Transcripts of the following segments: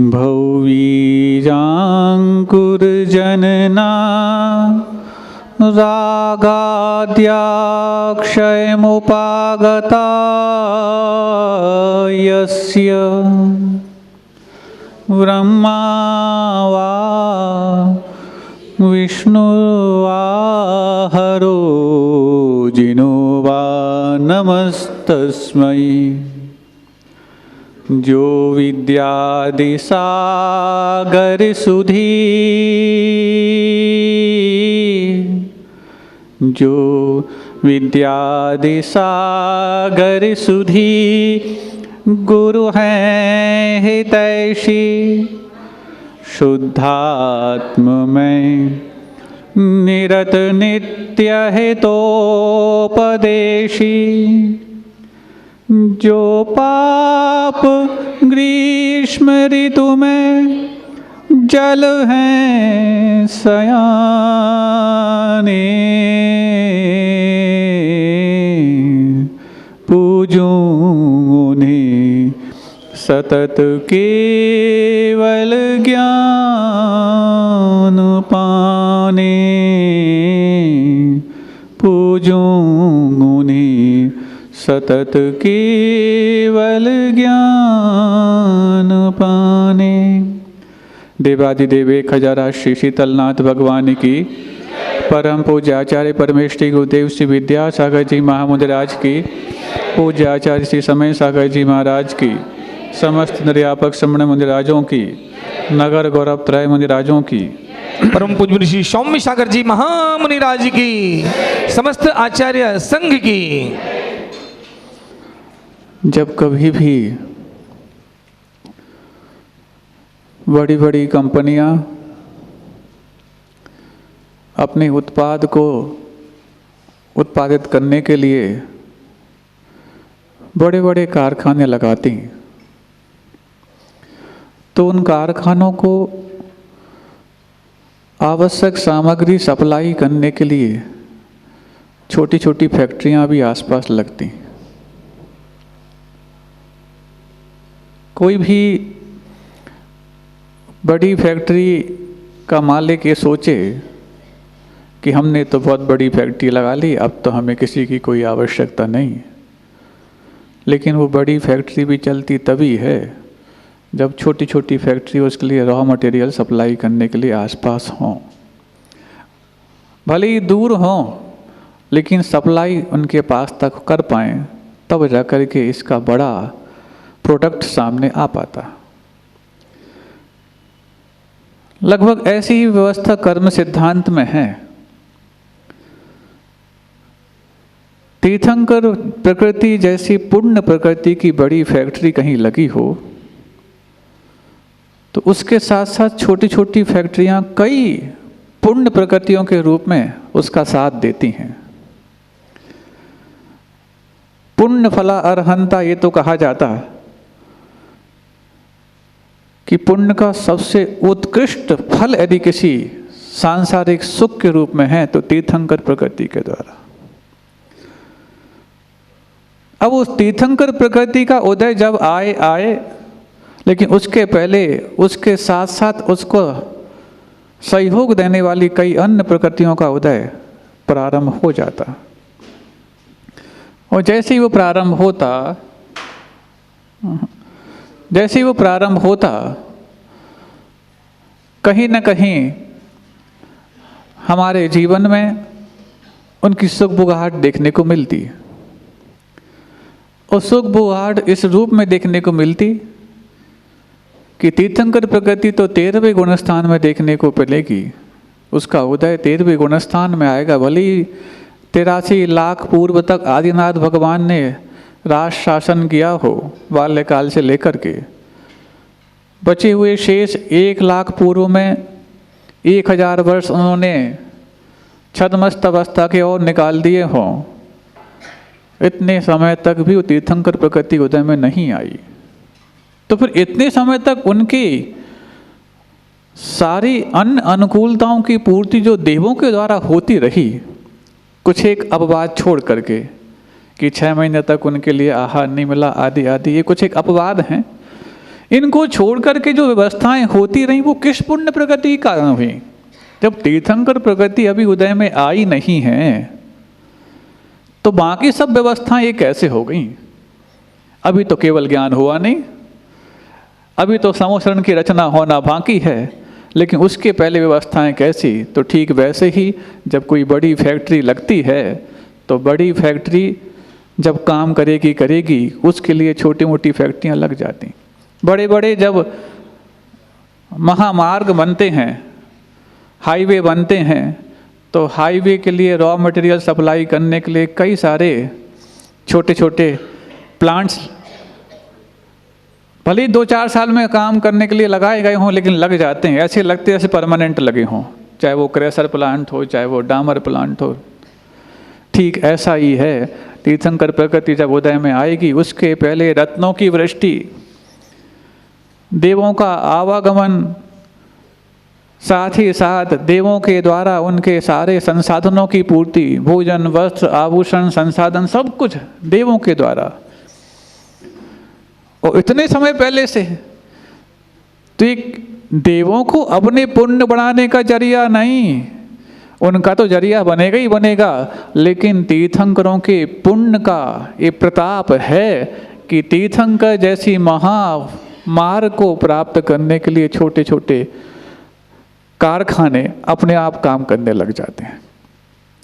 भौवीराङ्कुरजनना रागाद्याक्षयमुपागता यस्य ब्रह्मा वा विष्णुर्वा हरो जिनो वा नमस्तस्मै। जो विद्यादिसागर सुधी जो विद्यादिसागर सुधी गुरु हैं हितैषी शुद्धात्म में निरत नित्य हितोपदेशी। जो पाप ग्रीष्म ऋतु में जल हैं सयाने पूजूं उन्हें सतत केवल ज्ञान पाने। पूजूं उन्हें सतत केवल ज्ञान पाने। देवादिदेव 1000 श्री शीतलनाथ भगवान की, परम पूज्य आचार्य परमेष्ठी गुरुदेव श्री विद्यासागर जी महामुद्राज की, पूज्य आचार्य श्री समय सागर जी महाराज की, समस्त निर्यापक श्रमण मुनिराजों की, नगर गौरव त्रय मुनिराजों की, परम पूज्य ऋषि सौम्य सागर जी महामुनिराज की, समस्त आचार्य संघ की। जब कभी भी बड़ी बड़ी कंपनियां अपने उत्पाद को उत्पादित करने के लिए बड़े बड़े कारखाने लगाती, तो उन कारखानों को आवश्यक सामग्री सप्लाई करने के लिए छोटी छोटी फैक्ट्रियां भी आसपास लगती। कोई भी बड़ी फैक्ट्री का मालिक ये सोचे कि हमने तो बहुत बड़ी फैक्ट्री लगा ली, अब तो हमें किसी की कोई आवश्यकता नहीं। लेकिन वो बड़ी फैक्ट्री भी चलती तभी है जब छोटी छोटी फैक्ट्री उसके लिए रॉ मटेरियल सप्लाई करने के लिए आसपास हों। भले ही दूर हों, लेकिन सप्लाई उनके पास तक कर पाएँ, तब जा कर के इसका बड़ा प्रोडक्ट सामने आ पाता। लगभग ऐसी ही व्यवस्था कर्म सिद्धांत में है। तीर्थंकर प्रकृति जैसी पुण्य प्रकृति की बड़ी फैक्ट्री कहीं लगी हो, तो उसके साथ साथ छोटी छोटी फैक्ट्रियां कई पुण्य प्रकृतियों के रूप में उसका साथ देती हैं। पुण्य फला अर्हंता, ये तो कहा जाता कि पुण्य का सबसे उत्कृष्ट फल यदि किसी सांसारिक सुख के रूप में है तो तीर्थंकर प्रकृति के द्वारा। अब उस तीर्थंकर प्रकृति का उदय जब आए, लेकिन उसके पहले उसके साथ साथ उसको सहयोग देने वाली कई अन्य प्रकृतियों का उदय प्रारंभ हो जाता। और जैसे ही वो प्रारंभ होता कहीं न कहीं हमारे जीवन में उनकी सुख-बुगाहट देखने को मिलती। और सुख-बुगाहट इस रूप में देखने को मिलती कि तीर्थंकर प्रकृति तो 13वें गुणस्थान में देखने को मिलेगी। उसका उदय 13वें गुणस्थान में आएगा। भले ही 83 लाख पूर्व तक आदिनाथ भगवान ने राज शासन किया हो बाल्यकाल से लेकर के, बचे हुए शेष 1 लाख पूर्व में 1000 वर्ष उन्होंने छद्मस्त अवस्था के और निकाल दिए हों, इतने समय तक भी वो तीर्थंकर प्रकृति उदय में नहीं आई। तो फिर इतने समय तक उनकी सारी अन्य अनुकूलताओं की पूर्ति जो देवों के द्वारा होती रही, कुछ एक अपवाद छोड़ करके कि 6 महीने तक उनके लिए आहार नहीं मिला आदि आदि, ये कुछ एक अपवाद हैं। इनको छोड़ करके जो व्यवस्थाएं होती रहीं वो किस पुण्य प्रगति के कारण हुई? जब तीर्थंकर प्रगति अभी उदय में आई नहीं है तो बाकी सब व्यवस्थाएं ये कैसे हो गई? अभी तो केवल ज्ञान हुआ नहीं, अभी तो समोसरण की रचना होना बाकी है, लेकिन उसके पहले व्यवस्थाएं कैसी? तो ठीक वैसे ही जब कोई बड़ी फैक्ट्री लगती है तो बड़ी फैक्ट्री जब काम करेगी उसके लिए छोटी मोटी फैक्ट्रियां लग जाती। बड़े बड़े जब महामार्ग बनते हैं, हाईवे बनते हैं, तो हाईवे के लिए रॉ मटेरियल सप्लाई करने के लिए कई सारे छोटे छोटे प्लांट्स भले ही 2-4 साल में काम करने के लिए लगाए गए हों, लेकिन लग जाते हैं, ऐसे लगते जैसे परमानेंट लगे हों, चाहे वो क्रेशर प्लांट हो, चाहे वो डामर प्लांट हो। ठीक ऐसा ही है, तीर्थंकर प्रकृति जब उदय में आएगी उसके पहले रत्नों की वृष्टि, देवों का आवागमन, साथ ही साथ देवों के द्वारा उनके सारे संसाधनों की पूर्ति, भोजन, वस्त्र, आभूषण, संसाधन, सब कुछ देवों के द्वारा, और इतने समय पहले से। तो एक देवों को अपने पुण्य बढ़ाने का जरिया नहीं, उनका तो जरिया बनेगा ही बनेगा, लेकिन तीर्थंकरों के पुण्य का ये प्रताप है कि तीर्थंकर जैसी महामार्ग को प्राप्त करने के लिए छोटे छोटे कारखाने अपने आप काम करने लग जाते हैं।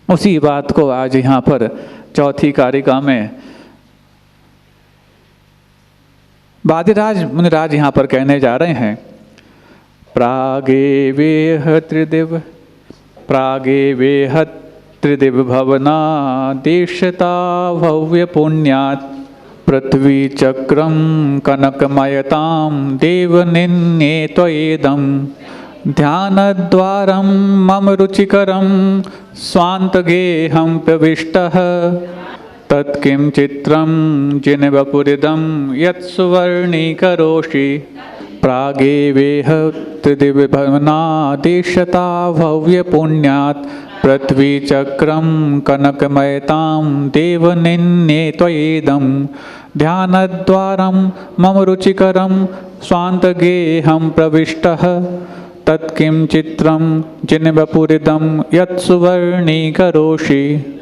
उसी बात को आज यहाँ पर चौथी कारिका में वादिराज मुनिराज यहाँ पर कहने जा रहे हैं। प्रागे वेह त्रिदिव भवना देशता भव्य पुण्यात् पृथ्वी चक्रम कनकमयताम देवनिन्ये त्वयेदं ध्यानद्वारं मम रुचिकरं स्वान्तगेहं प्रविष्टः तत्किं चित्रं जिनवपुरिदं यत्सुवर्णीकरोषि प्रागेवेह त्रिदिवभवनादेशता भव्य पुण्यात् पृथ्वी चक्रं कनकमयतां देवनिन्ये त्वयेदं ध्यानद्वारं मम रुचिकरं स्वान्तगेहं प्रविष्टः तत्किं चित्रं जिनवपुरिदं यत्सुवर्णीकरोषि।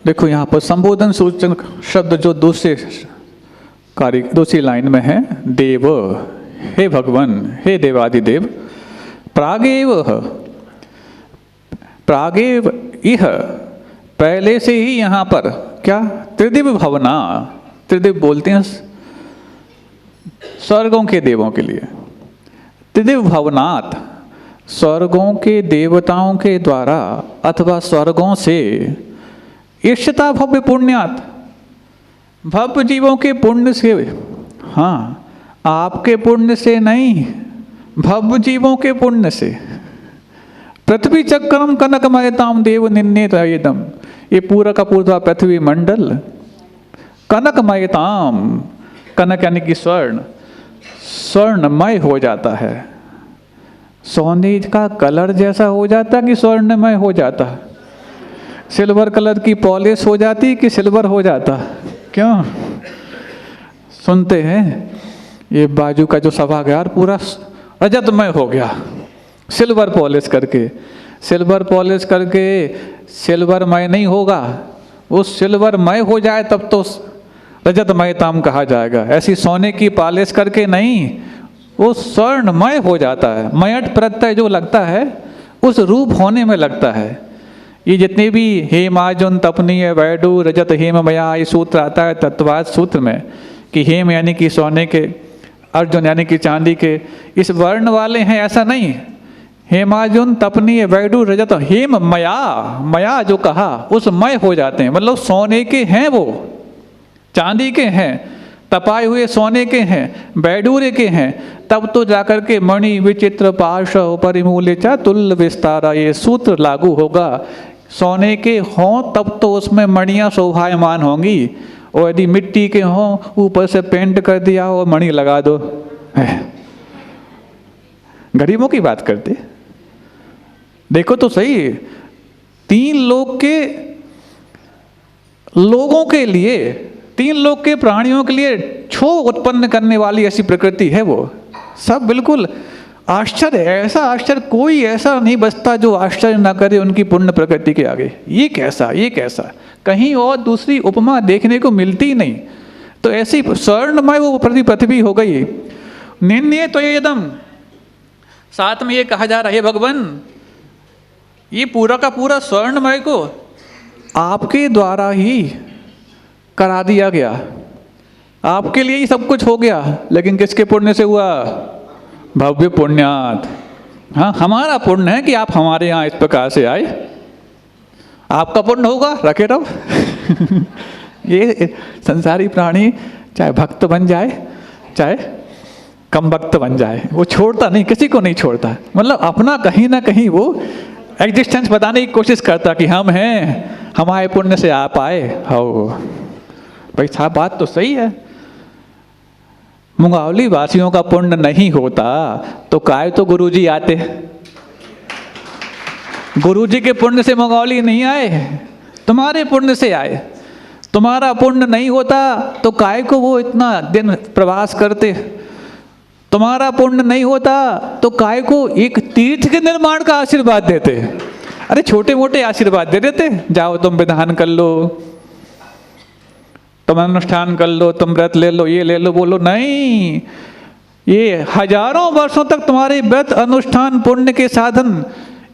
देखो यहाँ पर संबोधन सूचक शब्द जो दूसरी लाइन में है, देव, हे भगवान, हे देवादिदेव, प्रागेव इह, पहले से ही यहाँ पर क्या, त्रिदिव भवना, त्रिदिव बोलते हैं स्वर्गों के देवों के लिए, त्रिदिव भवनात्, स्वर्गों के देवताओं के द्वारा अथवा स्वर्गों से, ईर्ष्यता भव्य पुण्यात्, भव्य जीवों के पुण्य से, हाँ आपके पुण्य से नहीं, भव्य जीवों के पुण्य से, पृथ्वी चक्रम कनकमयताम देवनिन्ये त्वयेदं, ये पूरा का पूरा पृथ्वी मंडल कनकमयताम, कनक यानी कि स्वर्ण, स्वर्णमय हो जाता है, सोने का कलर जैसा हो जाता कि स्वर्णमय हो जाता, सिल्वर कलर की पॉलिश हो जाती कि सिल्वर हो जाता, क्यों सुनते हैं ये बाजू का जो सभागार पूरा रजतमय हो गया, सिल्वर पॉलिश करके, सिल्वर पॉलिश करके सिल्वरमय नहीं होगा, वो सिल्वरमय हो जाए तब तो रजतमयताम कहा जाएगा, ऐसी सोने की पॉलिश करके नहीं, वो स्वर्णमय हो जाता है, मयट प्रत्यय जो लगता है उस रूप होने में लगता है। ये जितने भी हेमार्जुन तपनीय वैडू रजत हेम मया, ये सूत्र आता है तत्वाद सूत्र में कि हेम यानी कि सोने के, अर्जुन यानी कि चांदी के, इस वर्ण वाले हैं ऐसा नहीं, हेमार्जुन तपनीय वैडू रजत हेम मया, मया जो कहा उस मय हो जाते हैं, मतलब सोने के हैं, वो चांदी के हैं, तपाए हुए सोने के हैं, बैडूरे के हैं, तब तो जाकर के मणि विचित्र पार्श्व परिमूल्य चा तुल्य विस्तारा ये सूत्र लागू होगा। सोने के हों तब तो उसमें मणियाँ शोभायमान होंगी, और यदि मिट्टी के हों ऊपर से पेंट कर दिया हो मणि लगा दो, गरीबों की बात करते। देखो तो सही, 3 लोक के लोगों के लिए, 3 लोक के प्राणियों के लिए क्षोभ उत्पन्न करने वाली ऐसी प्रकृति है वो। सब बिल्कुल आश्चर्य, ऐसा आश्चर्य कोई ऐसा नहीं बचता जो आश्चर्य ना करे उनकी पुण्य प्रकृति के आगे। ये कैसा, ये कैसा, कहीं और दूसरी उपमा देखने को मिलती ही नहीं। तो ऐसी स्वर्णमय वो पृथ्वी हो गई। निन्ये तो ये एकदम साथ में ये कहा जा रहा है, भगवान ये पूरा का पूरा स्वर्णमय को आपके द्वारा ही करा दिया गया, आपके लिए ही सब कुछ हो गया। लेकिन किसके पुण्य से हुआ? भव्य पुण्यात। हाँ, हमारा पुण्य है कि आप हमारे यहाँ इस प्रकार से आए। आपका पुण्य होगा, रखे रहो। ये संसारी प्राणी चाहे भक्त बन जाए चाहे कम भक्त बन जाए, वो छोड़ता नहीं, किसी को नहीं छोड़ता। मतलब अपना कहीं ना कहीं वो एग्जिस्टेंस बताने की कोशिश करता कि हम हैं, हमारे पुण्य से आप आए हो। भाई साहब बात तो सही है। मुंगावली वासियों का पुण्य नहीं होता तो काय तो गुरुजी आते। गुरुजी के पुण्य से मुंगावली नहीं आए, तुम्हारे पुण्य से आए। तुम्हारा पुण्य नहीं होता तो काय को वो इतना दिन प्रवास करते। तुम्हारा पुण्य नहीं होता तो काय को एक तीर्थ के निर्माण का आशीर्वाद देते। अरे छोटे मोटे आशीर्वाद दे देते, जाओ तुम विधान कर लो, तुम अनुष्ठान कर लो, तुम व्रत ले लो, ये ले लो, बोलो नहीं। ये हजारों वर्षों तक तुम्हारे व्रत अनुष्ठान पुण्य के साधन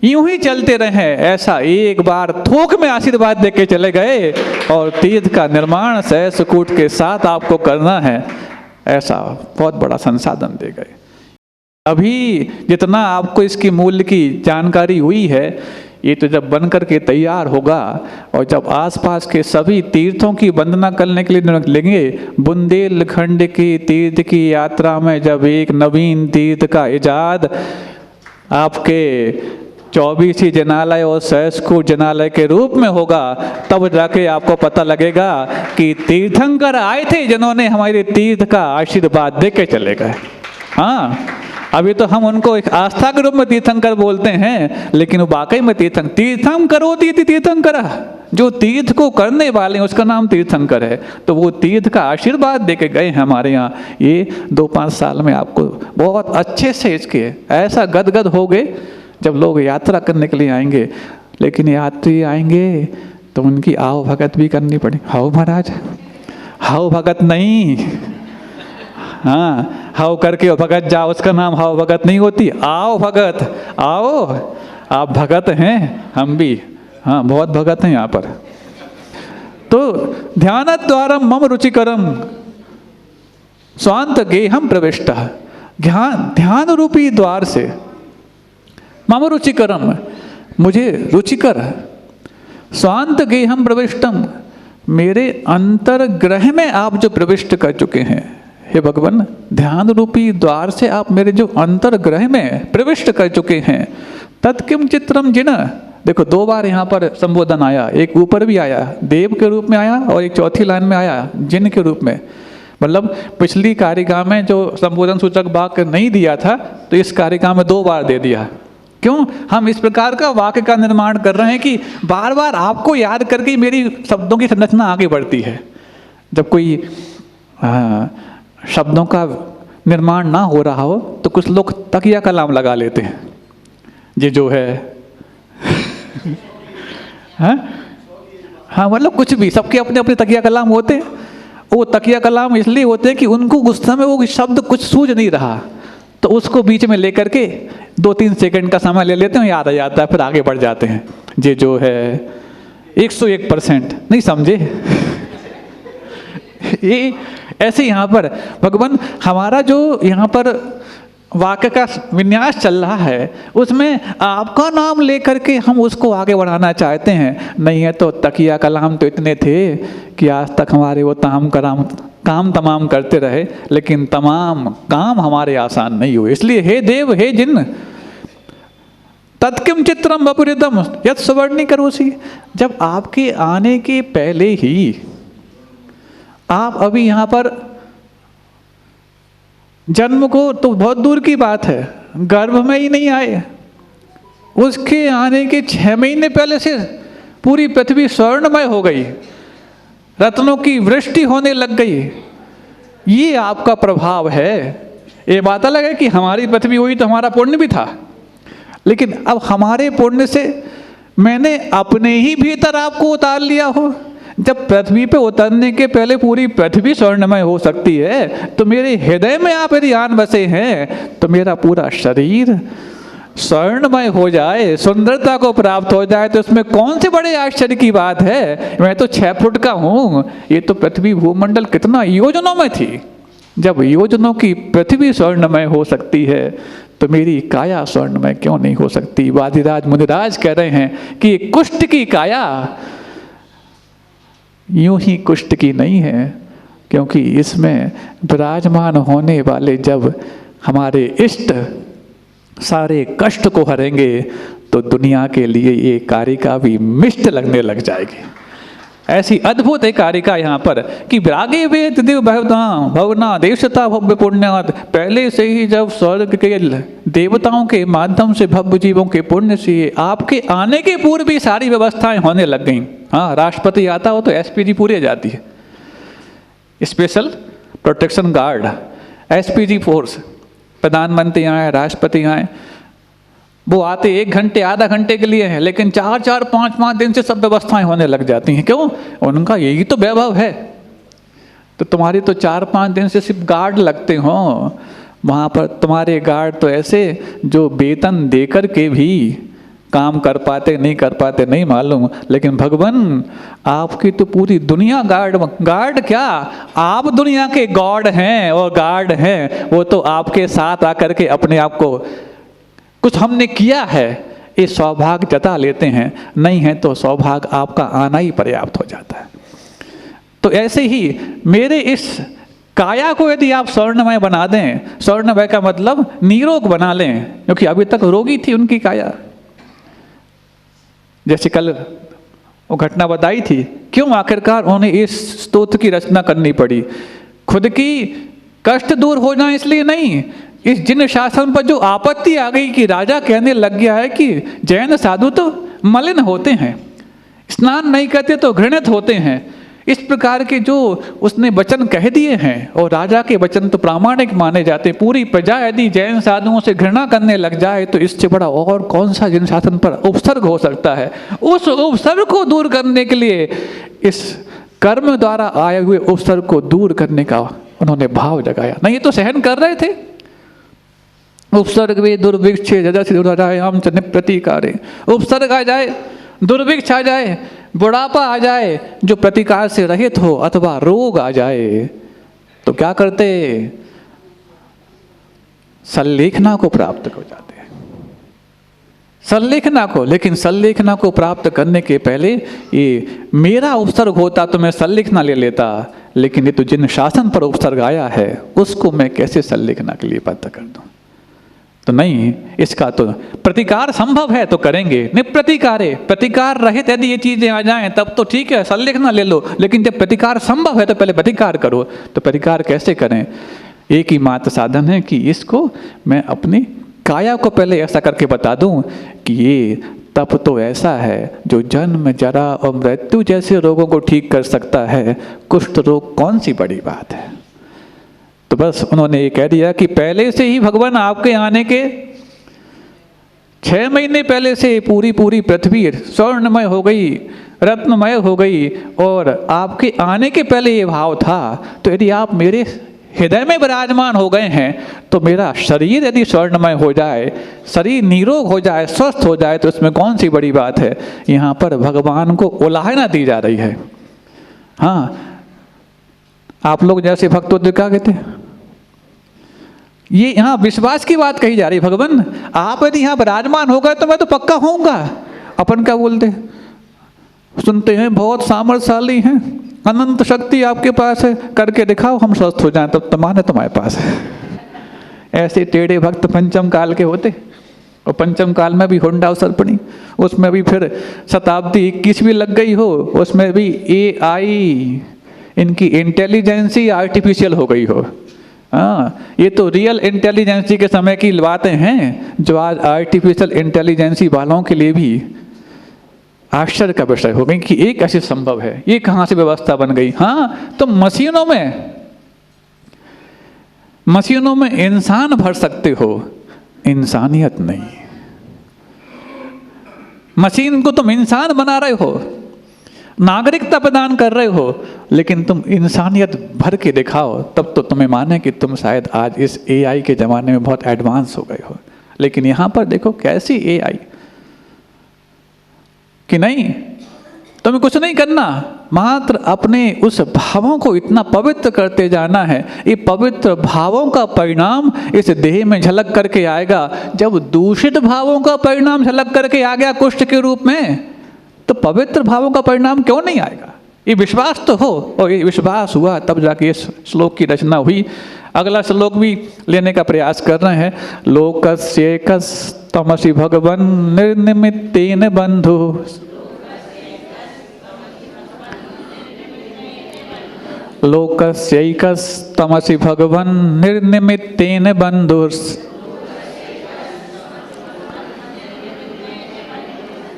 यूं ही चलते रहे। ऐसा एक बार थोक में आशीर्वाद दे के चले गए और तीर्थ का निर्माण सहस कूट के साथ आपको करना है, ऐसा बहुत बड़ा संसाधन दे गए। अभी जितना आपको इसकी मूल्य की जानकारी हुई है, ये तो जब बन करके तैयार होगा और जब आसपास के सभी तीर्थों की वंदना करने के लिए निकलेंगे, बुंदेलखंड की तीर्थ की यात्रा में जब एक नवीन तीर्थ का इजाद आपके 24 जनालय और सहस्कूट जनालय के रूप में होगा, तब जाके आपको पता लगेगा कि तीर्थंकर आए थे जिन्होंने हमारे तीर्थ का आशीर्वाद दे के चले गए। हाँ, अभी तो हम उनको एक आस्था के रूप में तीर्थंकर बोलते हैं, लेकिन वो वाकई में तीर्थम करोति तीर्थंकर, जो तीर्थ को करने वाले हैं उसका नाम तीर्थंकर है। तो वो तीर्थ का आशीर्वाद दे के गए हैं हमारे यहाँ। ये 2-5 साल में आपको बहुत अच्छे से इसके ऐसा गदगद हो गए जब लोग यात्रा करने के लिए आएंगे। लेकिन यात्री आएंगे तो उनकी आओ भगत भी करनी पड़ेगी। हाओ महाराज, हाओ भगत नहीं, हाँ हाओ करके और भगत जाओ, उसका नाम हाओ भगत नहीं होती। आओ भगत, आओ, आप भगत हैं, हम भी हाँ बहुत भगत हैं यहाँ पर। तो ध्यान द्वारा मम रुचिकरम स्वांत गेहम प्रविष्ट, ध्यान रूपी द्वार से मम रुचिकरम, मुझे रुचिकर, स्वांत गेहम प्रविष्टम, मेरे अंतर्ग्रह में आप जो प्रविष्ट कर चुके हैं। हे भगवान, ध्यान रूपी द्वार से आप मेरे जो अंतर्ग्रह में प्रविष्ट कर चुके हैं। तत्किम चित्रम जिन, देखो 2 बार यहाँ पर संबोधन आया, एक ऊपर भी आया देव के रूप में आया और एक चौथी लाइन में आया जिन के रूप में। मतलब पिछली कारिका में जो संबोधन सूचक वाक्य नहीं दिया था, तो इस कारिका में 2 बार दे दिया। क्यों? हम इस प्रकार का वाक्य का निर्माण कर रहे हैं कि बार बार आपको याद करके मेरी शब्दों की संरचना आगे बढ़ती है। जब कोई शब्दों का निर्माण ना हो रहा हो तो कुछ लोग तकिया कलाम लगा लेते हैं, ये जो है हाँ मतलब कुछ भी, सबके अपने अपने तकिया कलाम होते हैं। वो तकिया कलाम इसलिए होते हैं कि उनको गुस्सा में वो शब्द कुछ सूझ नहीं रहा, तो उसको बीच में लेकर के 2-3 सेकंड का समय ले लेते हैं, याद आ जाता है, फिर आगे बढ़ जाते हैं। ये जो है 101% नहीं समझे। ये ऐसे यहाँ पर भगवान हमारा जो यहाँ पर वाक्य का विन्यास चल रहा है, उसमें आपका नाम लेकर के हम उसको आगे बढ़ाना चाहते हैं। नहीं है तो तकिया कलाम तो इतने थे कि आज तक हमारे वो काम तमाम करते रहे, लेकिन तमाम काम हमारे आसान नहीं हुए। इसलिए हे देव, हे जिन, तत्किम चित्रम वपुरिदम यद सुवर्णी करोसी, जब आपके आने के पहले ही आप अभी यहाँ पर जन्म को तो बहुत दूर की बात है, गर्भ में ही नहीं आए, उसके आने के 6 महीने पहले से पूरी पृथ्वी स्वर्णमय हो गई, रत्नों की वृष्टि होने लग गई। ये आपका प्रभाव है। ये बात अलग है कि हमारी पृथ्वी हुई तो हमारा पुण्य भी था, लेकिन अब हमारे पुण्य से मैंने अपने ही भीतर आपको उतार लिया हो। जब पृथ्वी पे उतरने के पहले पूरी पृथ्वी स्वर्णमय हो सकती है, तो मेरे हृदय में आप यदि आन बसे हैं तो मेरा पूरा शरीर स्वर्णमय हो जाए, सुंदरता को प्राप्त हो जाए, तो इसमें कौन से बड़े आश्चर्य की बात है। मैं तो 6 फुट का हूँ, ये तो पृथ्वी भूमंडल कितना योजनों में थी। जब योजनों की पृथ्वी स्वर्णमय हो सकती है तो मेरी काया स्वर्णमय क्यों नहीं हो सकती। वादिराज मुनिराज कह रहे हैं कि कुष्ठ की काया यूं ही कुष्ठ की नहीं है, क्योंकि इसमें विराजमान होने वाले जब हमारे इष्ट सारे कष्ट को हरेंगे तो दुनिया के लिए ये कारिका भी मिष्ट लगने लग जाएगी। ऐसी अद्भुत एक कारिका यहाँ पर कि विरागे वेद देव भवना देवता भव्य पुण्यात, पहले से ही जब स्वर्ग के देवताओं के माध्यम से भव्य जीवों के पुण्य से आपके आने के पूर्व भी सारी व्यवस्थाएं होने लग गई। हाँ, राष्ट्रपति आता हो तो एसपीजी पूरी आ जाती है, special protection guard, SPG force, प्रधानमंत्री आए, राष्ट्रपति आए, वो आते 1 घंटे आधा घंटे के लिए हैं, लेकिन 4-4 5-5 दिन से सब व्यवस्थाएं होने लग जाती हैं। क्यों? उनका यही तो वैभव है। तो तुम्हारी तो 4-5 दिन से सिर्फ गार्ड लगते हो, वहाँ पर तुम्हारे गार्ड तो ऐसे जो वेतन देकर के भी काम कर पाते नहीं कर पाते नहीं मालूम, लेकिन भगवान आपकी तो पूरी दुनिया गार्ड क्या, आप दुनिया के गॉड हैं और गार्ड हैं, वो तो आपके साथ आकर के अपने आप को कुछ हमने किया है ये सौभाग्य जता लेते हैं, नहीं है तो सौभाग्य आपका आना ही पर्याप्त हो जाता है। तो ऐसे ही मेरे इस काया को यदि आप स्वर्णमय बना दें, स्वर्णमय का मतलब निरोग बना लें, क्योंकि अभी तक रोगी थी उनकी काया। जैसे कल वो घटना बताई थी, क्यों आखिरकार उन्हें इस स्तोत्र की रचना करनी पड़ी। खुद की कष्ट दूर हो जाए इसलिए नहीं, इस जिन शासन पर जो आपत्ति आ गई कि राजा कहने लग गया है कि जैन साधु तो मलिन होते हैं, स्नान नहीं करते तो घृणित होते हैं, इस प्रकार के जो उसने वचन कह दिए हैं, और राजा के वचन तो प्रामाणिक माने जाते हैं। पूरी प्रजा यदि जैन साधुओं से घृणा करने लग जाए तो इससे बड़ा और कौन सा जिन शासन पर उपसर्ग हो सकता है। उस उपसर्ग को दूर करने के लिए, इस कर्म द्वारा आए हुए उपसर्ग को दूर करने का उन्होंने भाव जगाया। नहीं, ये तो सहन कर रहे थे। उपसर्ग वे दुर्भिक्षे जजाम च निप्रतिकारे, उपसर्ग आ जाए, दुर्भिक्ष आ जाए, बुढ़ापा आ जाए जो प्रतिकार से रहित हो, अथवा रोग आ जाए तो क्या करते, सल्लेखना को प्राप्त हो जाते हैं, सल्लेखना को। लेकिन सल्लेखना को प्राप्त करने के पहले ये मेरा उपसर्ग होता तो मैं सल्लेखना ले लेता, लेकिन ये तो जिन शासन पर उपसर्ग आया है उसको मैं कैसे सल्लेखना के लिए प्राप्त कर दूं। तो नहीं, इसका तो प्रतिकार संभव है तो करेंगे, निप्रतिकारे, प्रतिकार रहित यदि ये चीजें आ जाएं तब तो ठीक है, सल्लेखना ले लो, लेकिन जब प्रतिकार संभव है तो पहले प्रतिकार करो। तो प्रतिकार कैसे करें? एक ही मात्र साधन है कि इसको मैं अपनी काया को पहले ऐसा करके बता दूं कि ये तप तो ऐसा है जो जन्म जरा और मृत्यु जैसे रोगों को ठीक कर सकता है, कुष्ठ रोग कौन सी बड़ी बात है। तो बस उन्होंने ये कह दिया कि पहले से ही भगवान आपके आने के 6 महीने पहले से पूरी पृथ्वी स्वर्णमय हो गई, रत्नमय हो गई, और आपके आने के पहले ये भाव था। तो यदि आप मेरे हृदय में विराजमान हो गए हैं तो मेरा शरीर यदि स्वर्णमय हो जाए, शरीर निरोग हो जाए, स्वस्थ हो जाए, तो इसमें कौन सी बड़ी बात है। यहाँ पर भगवान को उलाहना दी जा रही है। हाँ, आप लोग जैसे भक्त होते क्या कहते हैं, ये यहाँ विश्वास की बात कही जा रही। भगवान आप यदि यहाँ विराजमान हो गए तो मैं तो पक्का होऊंगा। अपन क्या बोलते, सुनते हैं बहुत सामर्थ्यशाली हैं, अनंत शक्ति आपके पास है, करके दिखाओ हम स्वस्थ हो जाएं तब तो माने तुम्हारे पास है। ऐसे टेढ़े भक्त पंचम काल के होते, और पंचम काल में भी होंडा सर्पणी, उसमें भी फिर शताब्दी 21वीं लग गई हो, उसमें भी AI इनकी इंटेलिजेंसी आर्टिफिशियल हो गई हो। हाँ, ये तो रियल इंटेलिजेंसी के समय की बातें हैं जो आज आर्टिफिशियल इंटेलिजेंसी वालों के लिए भी आश्चर्य का विषय हो गई कि एक ऐसे संभव है, ये कहाँ से व्यवस्था बन गई। हाँ, तो मशीनों में मशीनों में इंसान भर सकते हो, इंसानियत नहीं। मशीन को तुम इंसान बना रहे हो, नागरिकता प्रदान कर रहे हो, लेकिन तुम इंसानियत भर के दिखाओ, तब तो तुम्हें माने कि तुम शायद आज इस एआई के ज़माने में बहुत एडवांस हो गए हो। लेकिन यहाँ पर देखो कैसी एआई कि नहीं, तुम्हें कुछ नहीं करना, मात्र अपने उस भावों को इतना पवित्र करते जाना है। ये पवित्र भावों का परिणाम इस देह में झलक करके आएगा। जब दूषित भावों का परिणाम झलक करके आ गया कुष्ठ के रूप में, तो पवित्र भावों का परिणाम क्यों नहीं आएगा? ये विश्वास तो हो, और ये विश्वास हुआ तब जाके इस श्लोक की रचना हुई। अगला श्लोक भी लेने का प्रयास कर रहे हैं। लोकस्यैकस्तमसि भगवन् निर्निमित्तेन बंधु, लोकस्यैकस्तमसि भगवन् निर्निमित्तेन बंधुर्।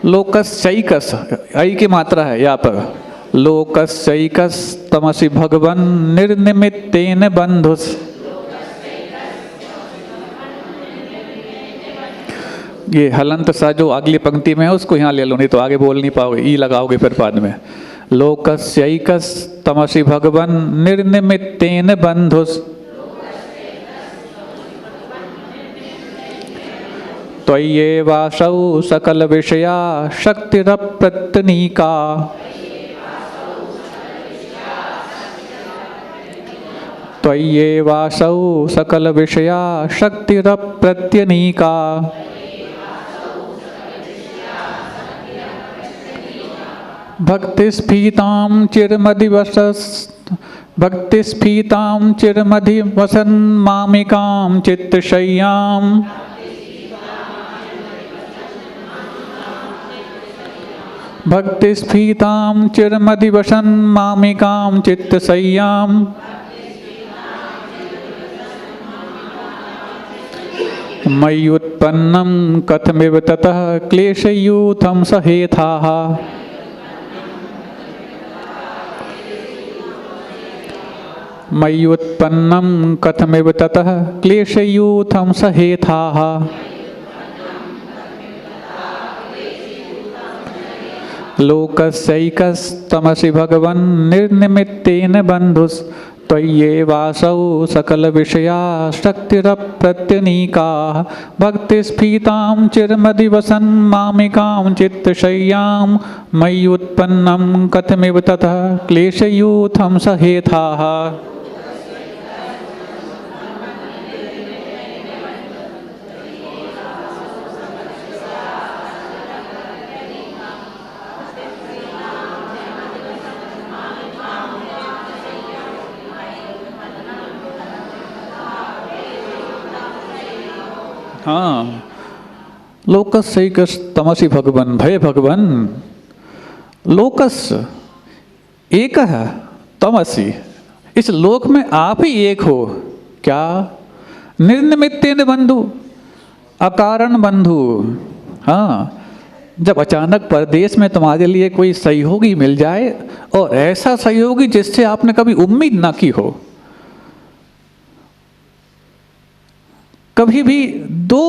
लोकस्यैकस, ऐ की मात्रा है यहाँ पर, लोकस्यैकस्तमसि भगवन् निर्निमित्तेन बंधुस्। ये हलंत सा जो अगली पंक्ति में है उसको यहाँ ले लो, नहीं तो आगे बोल नहीं पाओगे, ई लगाओगे फिर बाद में। लोकस्यैकस्तमसि भगवन् निर्निमित्तेन बंधुस्, त्वय्येवासौ सकल विषया शक्तिरप्रत्यनीका। त्वय्येवासौ सकल विषया शक्तिरप्रत्यनीका। भक्तिस्फीतां चिरमधिवसन् मामिकां चित्तशय्याम्। भक्तिस्फीतां चिरमधिवसन् मामिकां चित्तशय्याम्। मय्युत्पन्नं कथमिव ततः क्लेशयूथं सहेथाः। मय्युत्पन्नं कथमिव ततः क्लेशयूथं सहेथाः। लोकस्यैकस्तमसि भगवन् निर्निमित्तेन बंधुस्, त्वय्येवासौ सकल विषया शक्तिरप्रत्यनीका। भक्तिस्फीतां चिरमधिवसन् मामिकां चित्तशय्यां। मय्युत्पन्नं कथमिव ततः क्लेशयूथं सहेथाः। हाँ, लोकस्यैकस्तमसि भगवन्, भय भगवन्। लोकस एक है, तमसि, इस लोक में आप ही एक हो। क्या? निर्निमित्तेन बंधु, अकारण बंधु। हाँ, जब अचानक परदेश में तुम्हारे लिए कोई सहयोगी मिल जाए, और ऐसा सहयोगी जिससे आपने कभी उम्मीद ना की हो। कभी भी दो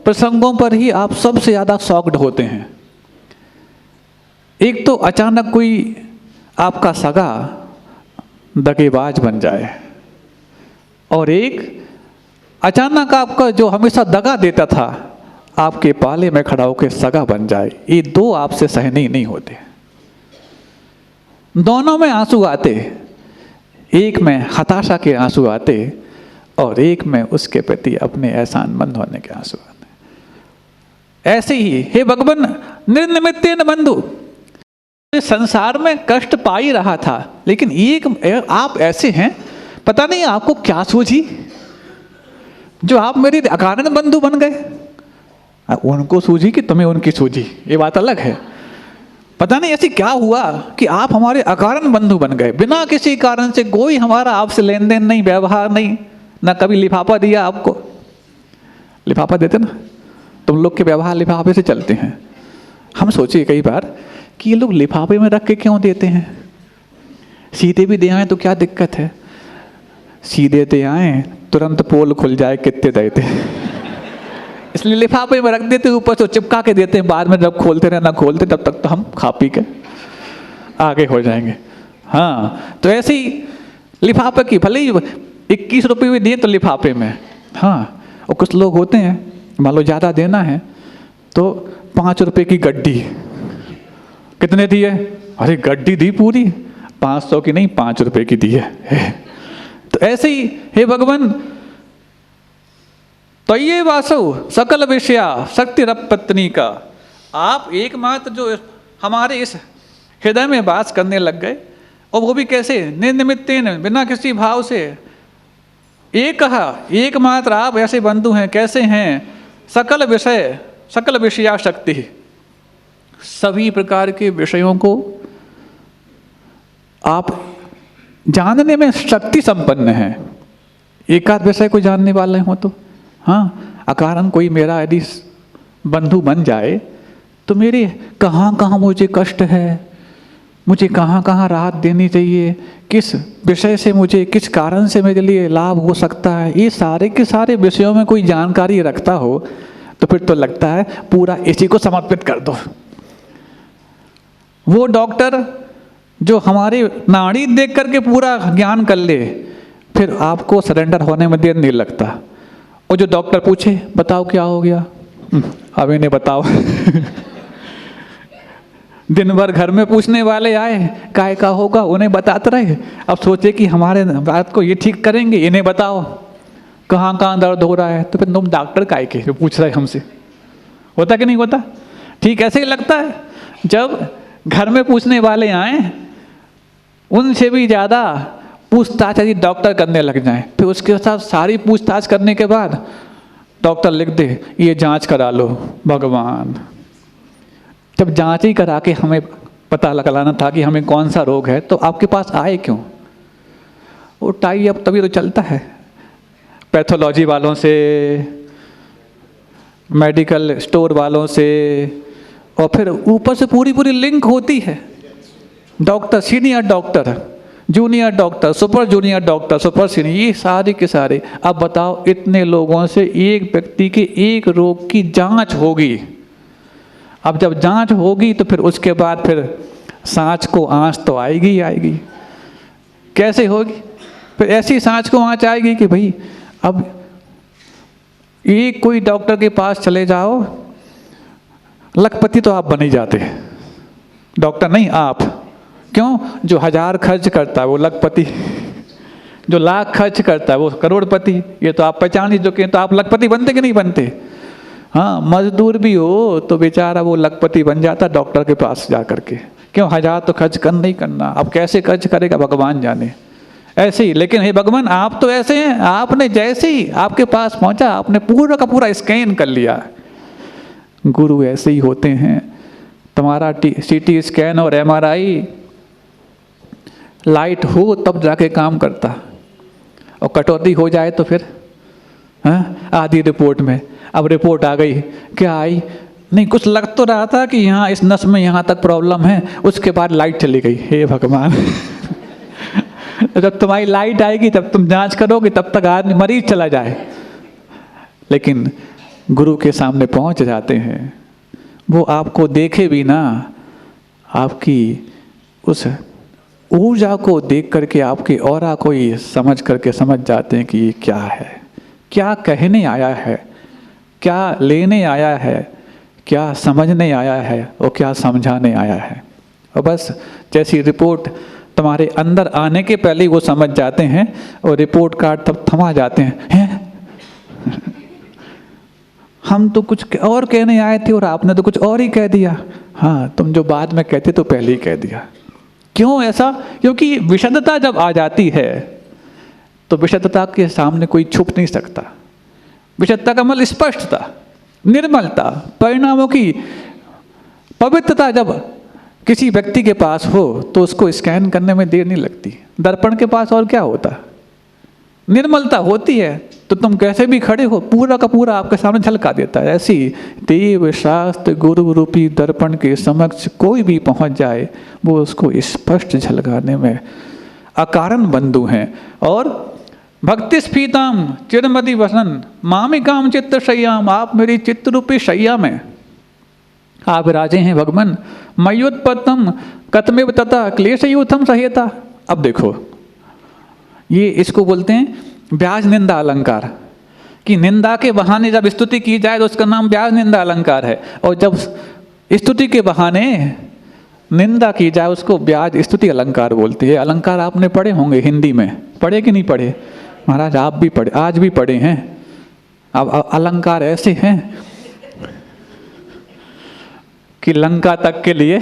प्रसंगों पर ही आप सबसे ज़्यादा शॉक्ड होते हैं। एक तो अचानक कोई आपका सगा दगेबाज बन जाए, और एक अचानक आपका जो हमेशा दगा देता था आपके पाले में खड़ा होकर सगा बन जाए। ये दो आपसे सहनीय नहीं होते। दोनों में आंसू आते, एक में हताशा के आंसू आते, और एक में उसके प्रति अपने एहसानमंद होने के आंसू आते। ऐसे ही हे भगवान निर्निमित्तेन बंधु, संसार में कष्ट पा ही रहा था, लेकिन एक आप ऐसे हैं, पता नहीं आपको क्या सूझी, जो आप मेरे अकारण बंधु बन गए। उनको सूझी कि तुम्हें उनकी सूझी, ये बात अलग है। पता नहीं ऐसी क्या हुआ कि आप हमारे अकारण बंधु बन गए, बिना किसी कारण से। कोई हमारा आपसे लेन देन नहीं, व्यवहार नहीं, ना कभी लिफाफा दिया आपको। लिफाफा देते ना, तुम लोग के व्यवहार लिफाफे से चलते हैं। हम सोचे कई बार कि ये लोग लिफाफे में रख के क्यों देते हैं, सीधे भी दे आए तो क्या दिक्कत है। सीधे ते आए, तुरंत पोल खुल जाए कितने देते। इसलिए लिफाफे में रख देते, ऊपर से चिपका के देते हैं, बाद में जब खोलते रहना खोलते, तब तक तो हम खा पी के आगे हो जाएंगे। हाँ, तो ऐसे ही लिफाफे की भले ही 21 रुपये भी दिए तो लिफाफे में। हाँ, और कुछ लोग होते हैं, मान लो ज़्यादा देना है तो 5 रुपये की गड्डी, कितने दी है? अरे गड्डी दी पूरी, 500 की नहीं 5 रुपये की दी है। तो ऐसे ही हे भगवान, तो ये वासु सकल विषया शक्ति रप पत्नी का, आप एकमात्र जो हमारे इस हृदय में वास करने लग गए, और वो भी कैसे? निर्निमित्तेन, बिना किसी भाव से। एकमात्र आप ऐसे बंधु हैं, कैसे हैं? सकल विषय, सकल विषया शक्ति, सभी प्रकार के विषयों को आप जानने में शक्ति संपन्न है। एकाध विषय को जानने वाले हो तो, हाँ, अकारण कोई मेरा यदि बंधु बन जाए तो मेरे कहाँ कहाँ मुझे कष्ट है, मुझे कहाँ कहाँ राहत देनी चाहिए, किस विषय से मुझे, किस कारण से मेरे लिए लाभ हो सकता है, ये सारे के सारे विषयों में कोई जानकारी रखता हो तो फिर तो लगता है पूरा इसी को समर्पित कर दो। वो डॉक्टर जो हमारी नाड़ी देख करके पूरा ज्ञान कर ले, फिर आपको सरेंडर होने में देर नहीं लगता। और जो डॉक्टर पूछे बताओ क्या हो गया, अब इन्हें बताओ। दिन भर घर में पूछने वाले आए काय का होगा, उन्हें बताते रहे, अब सोचे कि हमारे बात को ये ठीक करेंगे, इन्हें बताओ कहाँ कहाँ दर्द हो रहा है, तो फिर तुम डॉक्टर काय के जो पूछ रहे हमसे, होता कि नहीं होता? ठीक ऐसे ही लगता है जब घर में पूछने वाले आए, उनसे भी ज़्यादा पूछताछ यदि डॉक्टर करने लग जाए, फिर उसके साथ सारी पूछताछ करने के बाद डॉक्टर लिख दे ये जांच करा लो। भगवान, जब जांच ही करा के हमें पता लगाना था कि हमें कौन सा रोग है, तो आपके पास आए क्यों? वो टाई अब तभी तो चलता है पैथोलॉजी वालों से, मेडिकल स्टोर वालों से, और फिर ऊपर से पूरी पूरी लिंक होती है। Doctor, senior doctor, junior doctor, super junior doctor, super senior, ये सारे के सारे। अब बताओ, इतने लोगों से एक व्यक्ति के एक रोग की जांच होगी। अब जब जांच होगी तो फिर उसके बाद फिर सांच को आँच तो आएगी ही आएगी। कैसे होगी? फिर ऐसी सांच को आँच आएगी कि भाई अब एक कोई डॉक्टर के पास चले जाओ, लखपति तो आप बन ही जाते, डॉक्टर नहीं आप। क्यों? जो 1000 खर्च करता है वो लखपति, जो लाख खर्च करता है वो करोड़पति। ये तो आप पहचान ही चुके हैं, तो आप लखपति बनते कि नहीं बनते? हाँ, मजदूर भी हो तो बेचारा वो लखपति बन जाता डॉक्टर के पास जा करके। क्यों? 1000 तो खर्च करना ही करना, अब कैसे खर्च करेगा भगवान जाने। ऐसे ही, लेकिन हे भगवान आप तो ऐसे हैं, आपने जैसे ही आपके पास पहुंचा आपने पूरा का पूरा स्कैन कर लिया। गुरु ऐसे ही होते हैं, तुम्हारा CT स्कैन और MRI लाइट हो तब जाके काम करता, और कटौती हो जाए तो फिर आधी रिपोर्ट में। अब रिपोर्ट आ गई, क्या आई? नहीं, कुछ लग तो रहा था कि यहाँ इस नस में यहाँ तक प्रॉब्लम है, उसके बाद लाइट चली गई। हे भगवान। तो जब तुम्हारी लाइट आएगी तब तुम जांच करोगे, तब तक आदमी मरीज चला जाए। लेकिन गुरु के सामने पहुंच जाते हैं, वो आपको देखे भी ना, आपकी उस ऊर्जा को देख करके आपके ऑरा को ही समझ करके समझ जाते हैं कि ये क्या है, क्या कहने आया है, क्या लेने आया है, क्या समझने आया है और क्या समझाने आया है। और बस जैसी रिपोर्ट तुम्हारे अंदर आने के पहले ही वो समझ जाते हैं, और रिपोर्ट कार्ड तब थमा जाते हैं। हम तो कुछ और कहने आए थे और आपने तो कुछ और ही कह दिया। हाँ, तुम जो बाद में कहते तो पहले ही कह दिया। क्यों ऐसा? क्योंकि विशुद्धता जब आ जाती है तो विशुद्धता के सामने कोई छुप नहीं सकता। विशुद्धता का मतलब स्पष्टता, निर्मलता, परिणामों की पवित्रता जब किसी व्यक्ति के पास हो तो उसको स्कैन करने में देर नहीं लगती। दर्पण के पास और क्या होता? निर्मलता होती है तो तुम कैसे भी खड़े हो पूरा का पूरा आपके सामने झलका देता है। ऐसी देव शास्त्र गुरु रूपी दर्पण के समक्ष कोई भी पहुंच जाए वो उसको स्पष्ट झलकाने में अकारण बंधु हैं। और भक्ति स्फीताम चिरमदि वसन मामिकाम चित्त शय्याम, आप मेरी चित्त रूपी शैया में आप राजे हैं भगवान। मयोत्पत्तम कतमेव तथा क्लेशयूथम सहेता। अब देखो ये इसको बोलते हैं ब्याज निंदा अलंकार, कि निंदा के बहाने जब स्तुति की जाए तो उसका नाम ब्याज निंदा अलंकार है, और जब स्तुति के बहाने निंदा की जाए उसको ब्याज स्तुति अलंकार बोलती है। अलंकार आपने पढ़े होंगे हिंदी में, पढ़े कि नहीं पढ़े? महाराज आप भी पढ़े, आज भी पढ़े हैं। अब अलंकार ऐसे हैं कि लंका तक के लिए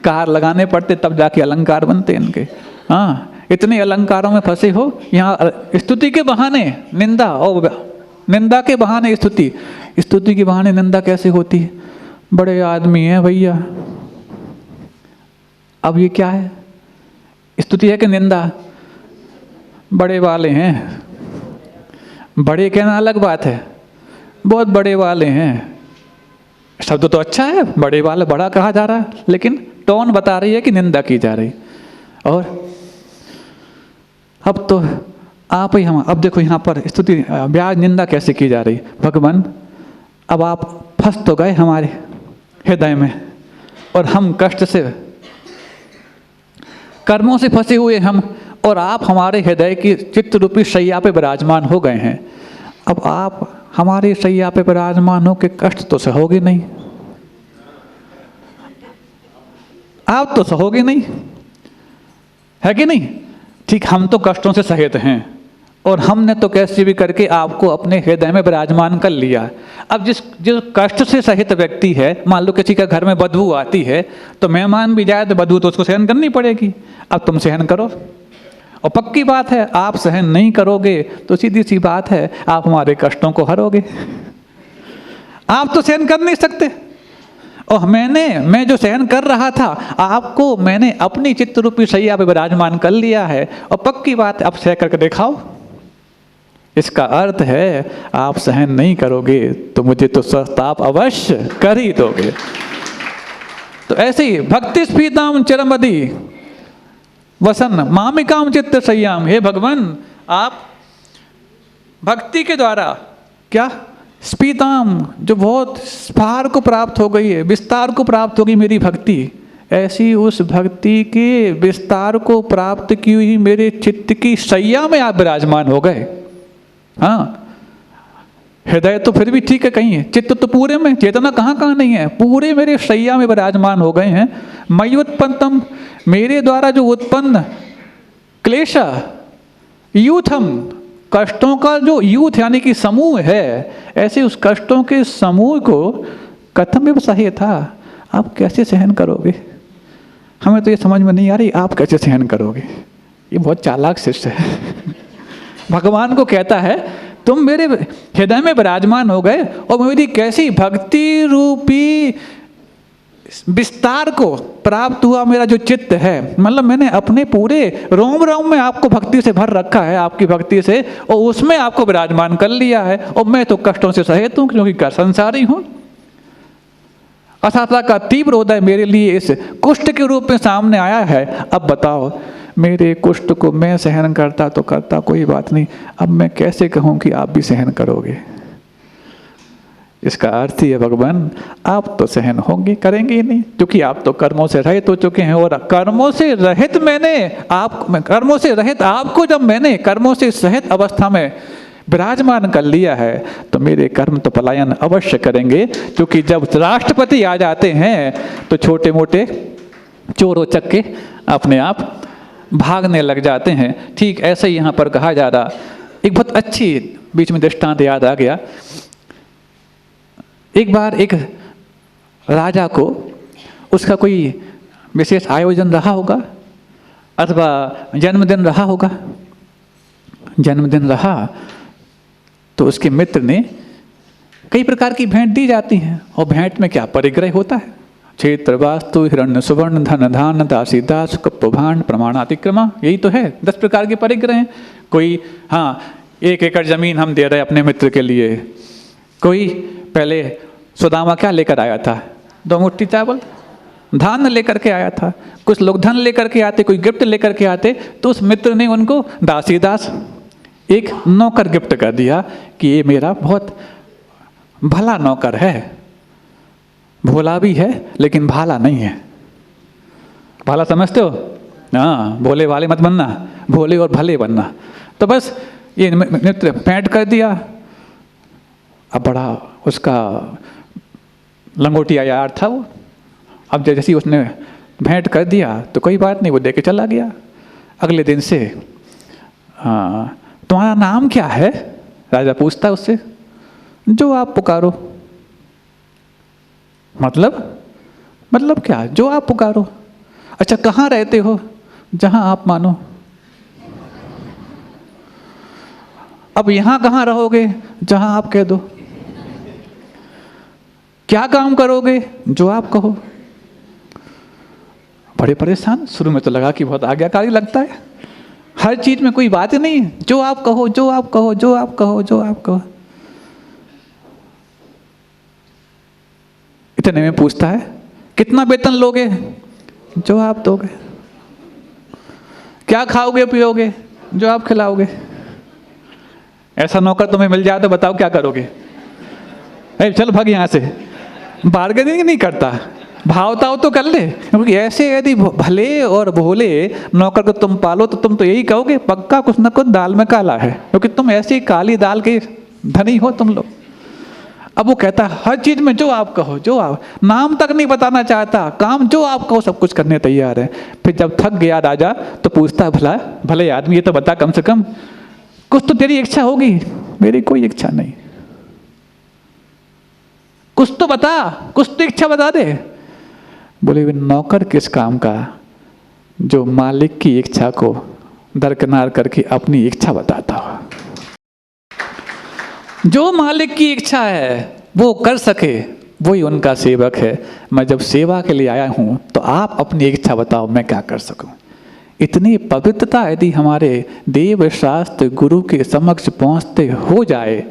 कार लगाने पड़ते तब जाके अलंकार बनते इनके। हाँ, इतने अलंकारों में फंसे हो। यहाँ स्तुति के बहाने निंदा और निंदा के बहाने स्तुति, स्तुति के बहाने निंदा कैसे होती है? बड़े आदमी हैं भैया। अब ये क्या है, स्तुति है कि निंदा? बड़े वाले हैं, बड़े कहना अलग बात है, बहुत बड़े वाले हैं। शब्द तो अच्छा है, बड़े वाले, बड़ा कहा जा रहा है, लेकिन टोन बता रही है कि निंदा की जा रही। और अब तो आप ही हम, अब देखो यहाँ पर स्तुति ब्याज निंदा कैसे की जा रही। भगवान अब आप फंस तो गए हमारे हृदय में, और हम कष्ट से कर्मों से फंसे हुए हम, और आप हमारे हृदय की चित्त रूपी शैया पे विराजमान हो गए हैं। अब आप हमारे शैया पे विराजमान हो के कष्ट तो सहोगे नहीं, आप तो सहोगे नहीं, है कि नहीं? ठीक, हम तो कष्टों से सहित हैं, और हमने तो कैसे भी करके आपको अपने हृदय में विराजमान कर लिया। अब जिस कष्ट से सहित व्यक्ति है, मान लो किसी का घर में बदबू आती है, तो मेहमान भी जाए तो बदबू तो उसको सहन करनी पड़ेगी। अब तुम सहन करो, और पक्की बात है आप सहन नहीं करोगे तो सीधी सी बात है आप हमारे कष्टों को हरोगे। आप तो सहन कर नहीं सकते, और मैं जो सहन कर रहा था आपको मैंने अपनी चित्त रूपी शैया पे विराजमान कर लिया है, और पक्की बात अब सह करके दिखाओ। इसका अर्थ है आप सहन नहीं करोगे तो मुझे तो संताप अवश्य कर ही दोगे। तो ऐसे ही भक्ति स्फीताम चिरमदि वसन मामिकाम चित्त शय्याम, हे भगवान आप भक्ति के द्वारा क्या स्फीताम, जो बहुत स्फार को प्राप्त हो गई है, विस्तार को प्राप्त होगी मेरी भक्ति, ऐसी उस भक्ति के विस्तार को प्राप्त की हुई मेरे चित्त की शैया में आप विराजमान हो गए। हाँ, हृदय तो फिर भी ठीक है, कहीं है, चित्त तो पूरे में, चेतना कहाँ नहीं है, पूरे मेरे शैया में विराजमान हो गए हैं। मयोत्पन्नम, मेरे द्वारा जो उत्पन्न क्लेश यूथम, कष्टों का जो यूथ यानी कि समूह है, ऐसे उस कष्टों के समूह को कथम सही था, आप कैसे सहन करोगे? हमें तो ये समझ में नहीं आ रही आप कैसे सहन करोगे। ये बहुत चालाक शिष्य है। भगवान को कहता है तुम मेरे हृदय में विराजमान हो गए, और मेरी कैसी भक्ति रूपी विस्तार को प्राप्त हुआ मेरा जो चित्त है, मतलब मैंने अपने पूरे रोम रोम में आपको भक्ति से भर रखा है, आपकी भक्ति से, और उसमें आपको विराजमान कर लिया है। और मैं तो कष्टों से सहित हूँ क्योंकि संसारी हूँ। असाता का तीव्र उदय मेरे लिए इस कुष्ठ के रूप में सामने आया है। अब बताओ, मेरे कुष्ठ को मैं सहन करता तो करता, कोई बात नहीं, अब मैं कैसे कहूँ कि आप भी सहन करोगे? इसका अर्थ ही है भगवान आप तो सहन होंगे, करेंगे ही नहीं, क्योंकि आप तो कर्मों से रहित हो चुके हैं। और कर्मों से रहित कर्मों से रहित आपको जब मैंने कर्मों से सहित अवस्था में विराजमान कर लिया है, तो मेरे कर्म तो पलायन अवश्य करेंगे। क्योंकि जब राष्ट्रपति आ जाते हैं तो छोटे मोटे चोर उचक्के अपने आप भागने लग जाते हैं। ठीक ऐसे ही यहाँ पर कहा जा रहा, एक बहुत अच्छी बीच में दृष्टांत याद आ गया। एक बार एक राजा को उसका कोई विशेष आयोजन रहा होगा, अथवा जन्मदिन रहा होगा। जन्मदिन रहा तो उसके मित्र ने कई प्रकार की भेंट दी जाती हैं, और भेंट में क्या परिग्रह होता है, क्षेत्र वास्तु हिरण्य सुवर्ण धन धान दासी दास कप्प भांड प्रमाणातिक्रमा, यही तो है 10 प्रकार के परिग्रह हैं। कोई 1 एकड़ जमीन हम दे रहे अपने मित्र के लिए। कोई पहले सुदामा क्या लेकर आया था, 2 मुट्ठी चावल, धान लेकर के आया था। कुछ लोग धन लेकर के आते, कोई गिफ्ट लेकर के आते, तो उस मित्र ने उनको दासी दास एक नौकर गिफ्ट कर दिया कि ये मेरा बहुत भला नौकर है, भोला भी है लेकिन भाला नहीं है। भाला समझते हो? हाँ, भोले वाले मत बनना, भोले और भले बनना। तो बस ये मित्र पैंट कर दिया। अब बड़ा उसका लंगोटिया यार था वो। अब जैसे ही उसने भेंट कर दिया तो कोई बात नहीं, वो दे के चला गया। अगले दिन से तुम्हारा नाम क्या है? राजा पूछता उससे। जो आप पुकारो। मतलब क्या? जो आप पुकारो। अच्छा, कहाँ रहते हो? जहां आप मानो। अब यहां कहाँ रहोगे? जहां आप कह दो। क्या काम करोगे? जो आप कहो। बड़े परेशान। शुरू में तो लगा कि बहुत आज्ञाकारी लगता है, हर चीज में कोई बात ही नहीं है, जो आप कहो, जो आप कहो, जो आप कहो, जो आप कहो। इतने में पूछता है, कितना वेतन लोगे? जो आप दोगे। क्या खाओगे पियोगे? जो आप खिलाओगे। ऐसा नौकर तुम्हें मिल जाए तो बताओ क्या करोगे? चल भाग यहां से। बार्गेनिंग नहीं करता, भावताव तो कर ले। क्योंकि ऐसे यदि भले और भोले नौकर को तुम पालो तो तुम तो यही कहोगे पक्का कुछ न कुछ दाल में काला है, क्योंकि तुम ऐसी काली दाल के धनी हो तुम लोग। अब वो कहता हर चीज में जो आप कहो, जो आप, नाम तक नहीं बताना चाहता, काम जो आप कहो सब कुछ करने तैयार है। फिर जब थक गया राजा तो पूछता, भले आदमी ये तो बता कम से कम कुछ तो तेरी इच्छा होगी। मेरी कोई इच्छा नहीं। कुछ तो बता, कुछ तो इच्छा बता दे। बोले, वे नौकर किस काम का जो मालिक की इच्छा को दरकिनार करके अपनी इच्छा बताता हो। जो मालिक की इच्छा है वो कर सके वही उनका सेवक है। मैं जब सेवा के लिए आया हूं तो आप अपनी इच्छा बताओ, मैं क्या कर सकूं। इतनी पवित्रता यदि हमारे देव शास्त्र गुरु के समक्ष पहुंचते हो जाए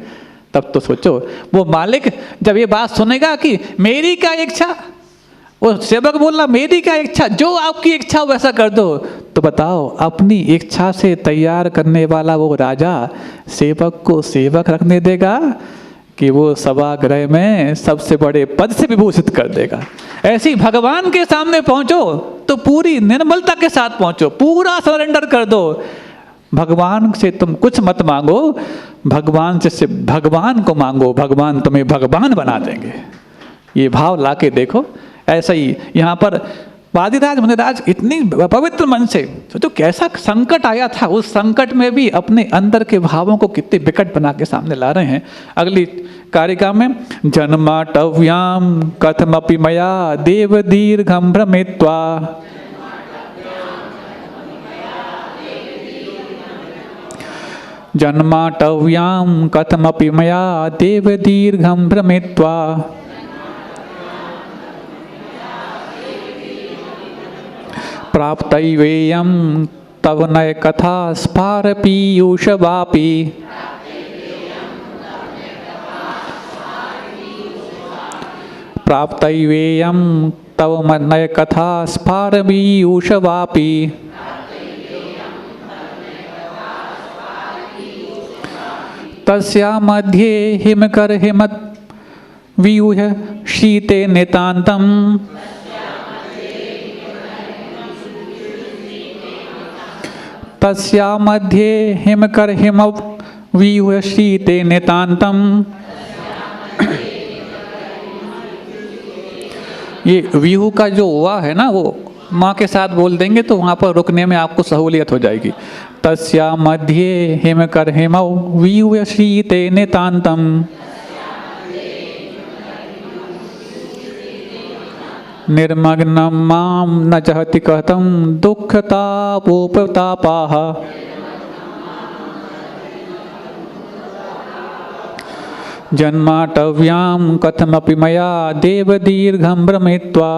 तब तो सोचो, वो मालिक जब ये बात सुनेगा कि मेरी क्या इच्छा, वो सेवक बोलना मेरी क्या इच्छा, जो आपकी इच्छा वैसा कर दो, तो बताओ अपनी इच्छा से तैयार करने वाला वो राजा सेवक को सेवक रखने देगा कि वो सभागृह में सबसे बड़े पद से विभूषित कर देगा। ऐसी भगवान के सामने पहुंचो तो पूरी निर्मलता के साथ पहुंचो, पूरा सरेंडर कर दो। भगवान से तुम कुछ मत मांगो, भगवान से भगवान को मांगो, भगवान तुम्हें भगवान बना देंगे। ये भाव लाके देखो। ऐसा ही यहाँ पर वादिराज मुनिराज इतनी पवित्र मन से सोचो कैसा संकट आया था, उस संकट में भी अपने अंदर के भावों को कितने विकट बना के सामने ला रहे हैं। अगली कारिका में जन्माटव्याम कथमपि मया देव दीर्घम भ्रमित्वा, जन्माटव्याम कथमपि मया देव दीर्घम भ्रमित्वा, प्राप्तैवेयं तव नय कथा स्फार पीयूषवापि, प्राप्तैवेयं तव नय कथा स्फार पीयूषवापि, तस्या मध्ये हिमकर हिमत व्यूह शीते नितान्तं, तस्या मध्ये हिमकर हिम व्यूह शीते नितान्तं। ये व्यूह का जो हुआ है ना, वो माँ के साथ बोल देंगे तो वहाँ पर रुकने में आपको सहूलियत हो जाएगी। तस्या मध्ये हिमकर हिम व्यूह शीते नितान्तं, निर्मग्नं मां न जहति कथं दुःखतापोपतापाः, जन्माटव्यां कथमपि मया देव दीर्घं भ्रमित्वा,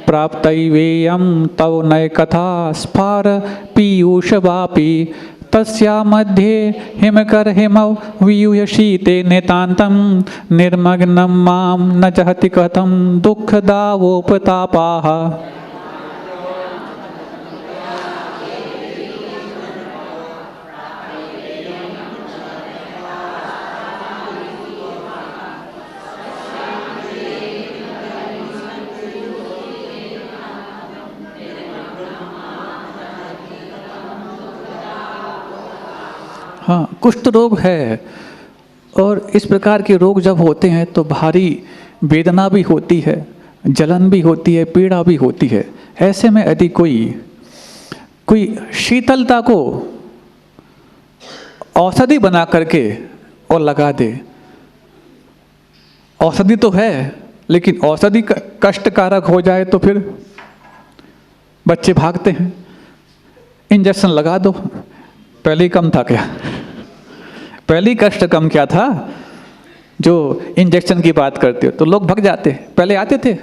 प्राप्तैवेयं तव नय कथा स्फार पीयूषवापि, तस्या मध्ये हिमकर हिम व्यूह शीते नितान्तं, निर्मग्नं मां न जहति कथं दुःखदावोपतापाः। हाँ, कुष्ठ रोग है। और इस प्रकार के रोग जब होते हैं तो भारी वेदना भी होती है, जलन भी होती है, पीड़ा भी होती है। ऐसे में यदि कोई शीतलता को औषधि बना करके और लगा दे, औषधि तो है लेकिन औषधि कष्टकारक हो जाए तो फिर बच्चे भागते हैं। इंजेक्शन लगा दो, पहले ही कम था क्या? पहले ही कष्ट कम क्या था? जो इंजेक्शन की बात करते हो तो लोग भाग जाते, पहले आते थे।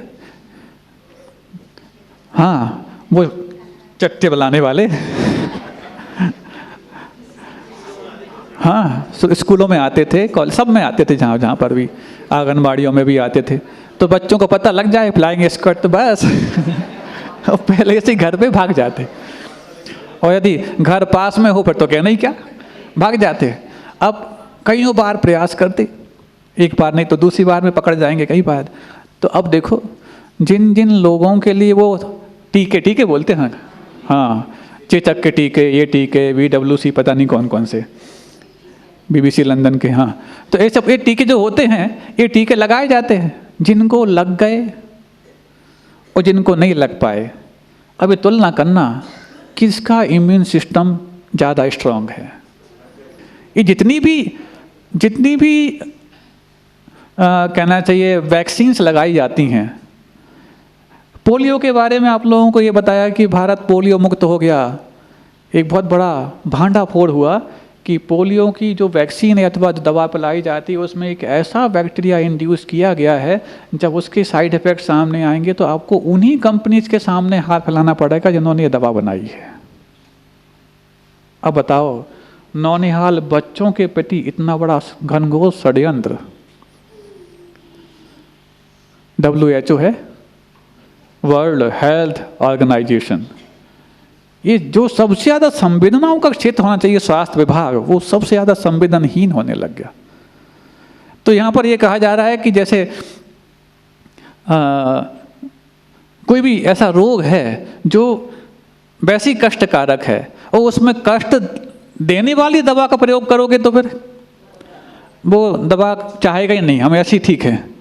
हाँ, वो चट्टे बनाने वाले हाँ, स्कूलों में आते थे, कॉलेज सब में आते थे, जहाँ पर भी, आंगनबाड़ियों में भी आते थे। तो बच्चों को पता लग जाए फ्लाइंग स्क्वाड तो बस और पहले से घर पे भाग जाते। और यदि घर पास में हो फिर तो कहना ही क्या, भाग जाते। अब कईयों बार प्रयास करते, एक बार नहीं तो दूसरी बार में पकड़ जाएंगे कई बार। तो अब देखो जिन जिन लोगों के लिए वो टीके बोलते हैं, हाँ, चेचक के टीके, ये टीके, VWC, पता नहीं कौन कौन से, BBC लंदन के, हाँ, तो ये सब ये टीके जो होते हैं, ये टीके लगाए जाते हैं। जिनको लग गए और जिनको नहीं लग पाए, अभी तुलना करना किसका इम्यून सिस्टम ज़्यादा स्ट्रांग है। ये जितनी भी कहना चाहिए वैक्सीन्स लगाई जाती हैं। पोलियो के बारे में आप लोगों को ये बताया कि भारत पोलियो मुक्त हो गया। एक बहुत बड़ा भांडाफोड़ हुआ कि पोलियो की जो वैक्सीन है अथवा जो दवा पिलाई जाती है उसमें एक ऐसा बैक्टीरिया इंड्यूस किया गया है, जब उसके साइड इफ़ेक्ट सामने आएंगे तो आपको उन्हीं कंपनीज के सामने हाथ फैलाना पड़ेगा जिन्होंने ये दवा बनाई है। अब बताओ, नौनिहाल बच्चों के प्रति इतना बड़ा घनघोर षड्यंत्र। WHO है, वर्ल्ड हेल्थ ऑर्गेनाइजेशन, ये जो सबसे ज़्यादा संवेदनाओं का क्षेत्र होना चाहिए स्वास्थ्य विभाग, वो सबसे ज़्यादा संवेदनहीन होने लग गया। तो यहाँ पर ये कहा जा रहा है कि जैसे कोई भी ऐसा रोग है जो वैसी कष्टकारक है और उसमें कष्ट देने वाली दवा का प्रयोग करोगे तो फिर वो दवा चाहेगा ही नहीं, हमें ऐसी ठीक है।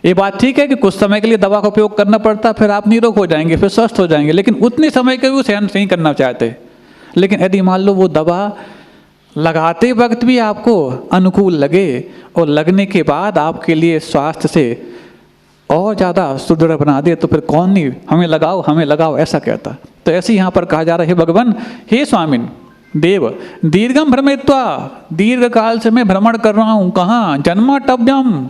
ये बात ठीक है कि कुछ समय के लिए दवा का उपयोग करना पड़ता, फिर आप निरोग हो जाएंगे, फिर स्वस्थ हो जाएंगे, लेकिन उतने समय के भी वो सहन नहीं करना चाहते। लेकिन यदि मान लो वो दवा लगाते वक्त भी आपको अनुकूल लगे और लगने के बाद आपके लिए स्वास्थ्य से और ज़्यादा सुदृढ़ बना दे तो फिर कौन नहीं हमें लगाओ ऐसा कहता। तो ऐसे ही यहाँ पर कहा जा रहा है, भगवान, हे स्वामिन देव, दीर्घम भ्रमित्वा, दीर्घ काल से मैं भ्रमण कर रहा हूँ। कहाँ? जन्माटव्यम,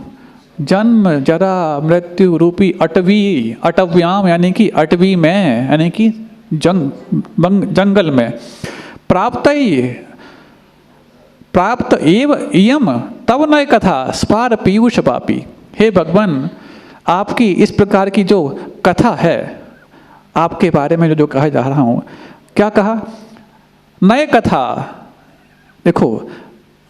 जन्म जरा मृत्यु रूपी अटव्याम यानी कि अटवी में, यानी कि जंगल में, प्राप्त एव इयम तव नय कथा स्पार पीयूष पापी। हे भगवान, आपकी इस प्रकार की जो कथा है, आपके बारे में जो कहा जा रहा हूँ, क्या कहा? नए कथा। देखो,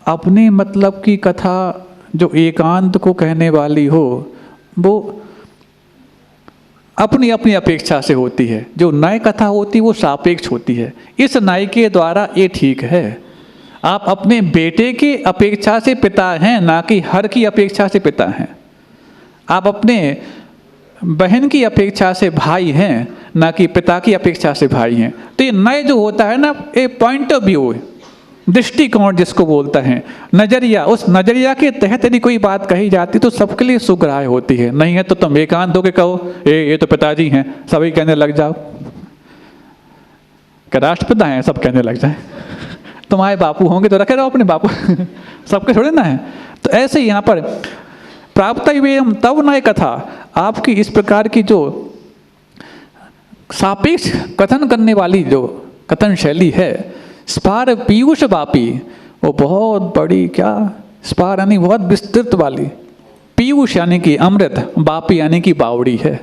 अपने मतलब की कथा जो एकांत को कहने वाली हो वो अपनी अपनी अपेक्षा से होती है। जो नए कथा होती है वो सापेक्ष होती है। इस नए के द्वारा ये ठीक है, आप अपने बेटे की अपेक्षा से पिता हैं, ना कि हर की अपेक्षा से पिता हैं। आप अपने बहन की अपेक्षा से भाई हैं, ना कि पिता की अपेक्षा से भाई हैं। तो ये नए जो होता है ना, ये पॉइंट ऑफ व्यू, दृष्टिकोण जिसको बोलता है, नजरिया, उस नजरिया के तहत यदि कोई बात कही जाती तो सबके लिए सुग्राह्य होती है। नहीं है तो तुम एकांत होकर कहो ये तो पिताजी हैं, सभी कहने लग जाओ, क्या राष्ट्रपिता हैं, सब कहने लग जाए। तुम्हारे बापू होंगे तो रखे रहो अपने बापू सबके थोड़े ना है। तो ऐसे ही यहाँ पर प्राप्त वेयम तब नय कथा, आपकी इस प्रकार की जो सापेक्ष कथन करने वाली जो कथन शैली है, स्पार पीयूष वापी, वो बहुत बड़ी, क्या स्पार यानी बहुत विस्तृत वाली, पीयूष यानी कि अमृत, वापी यानी कि बावड़ी है।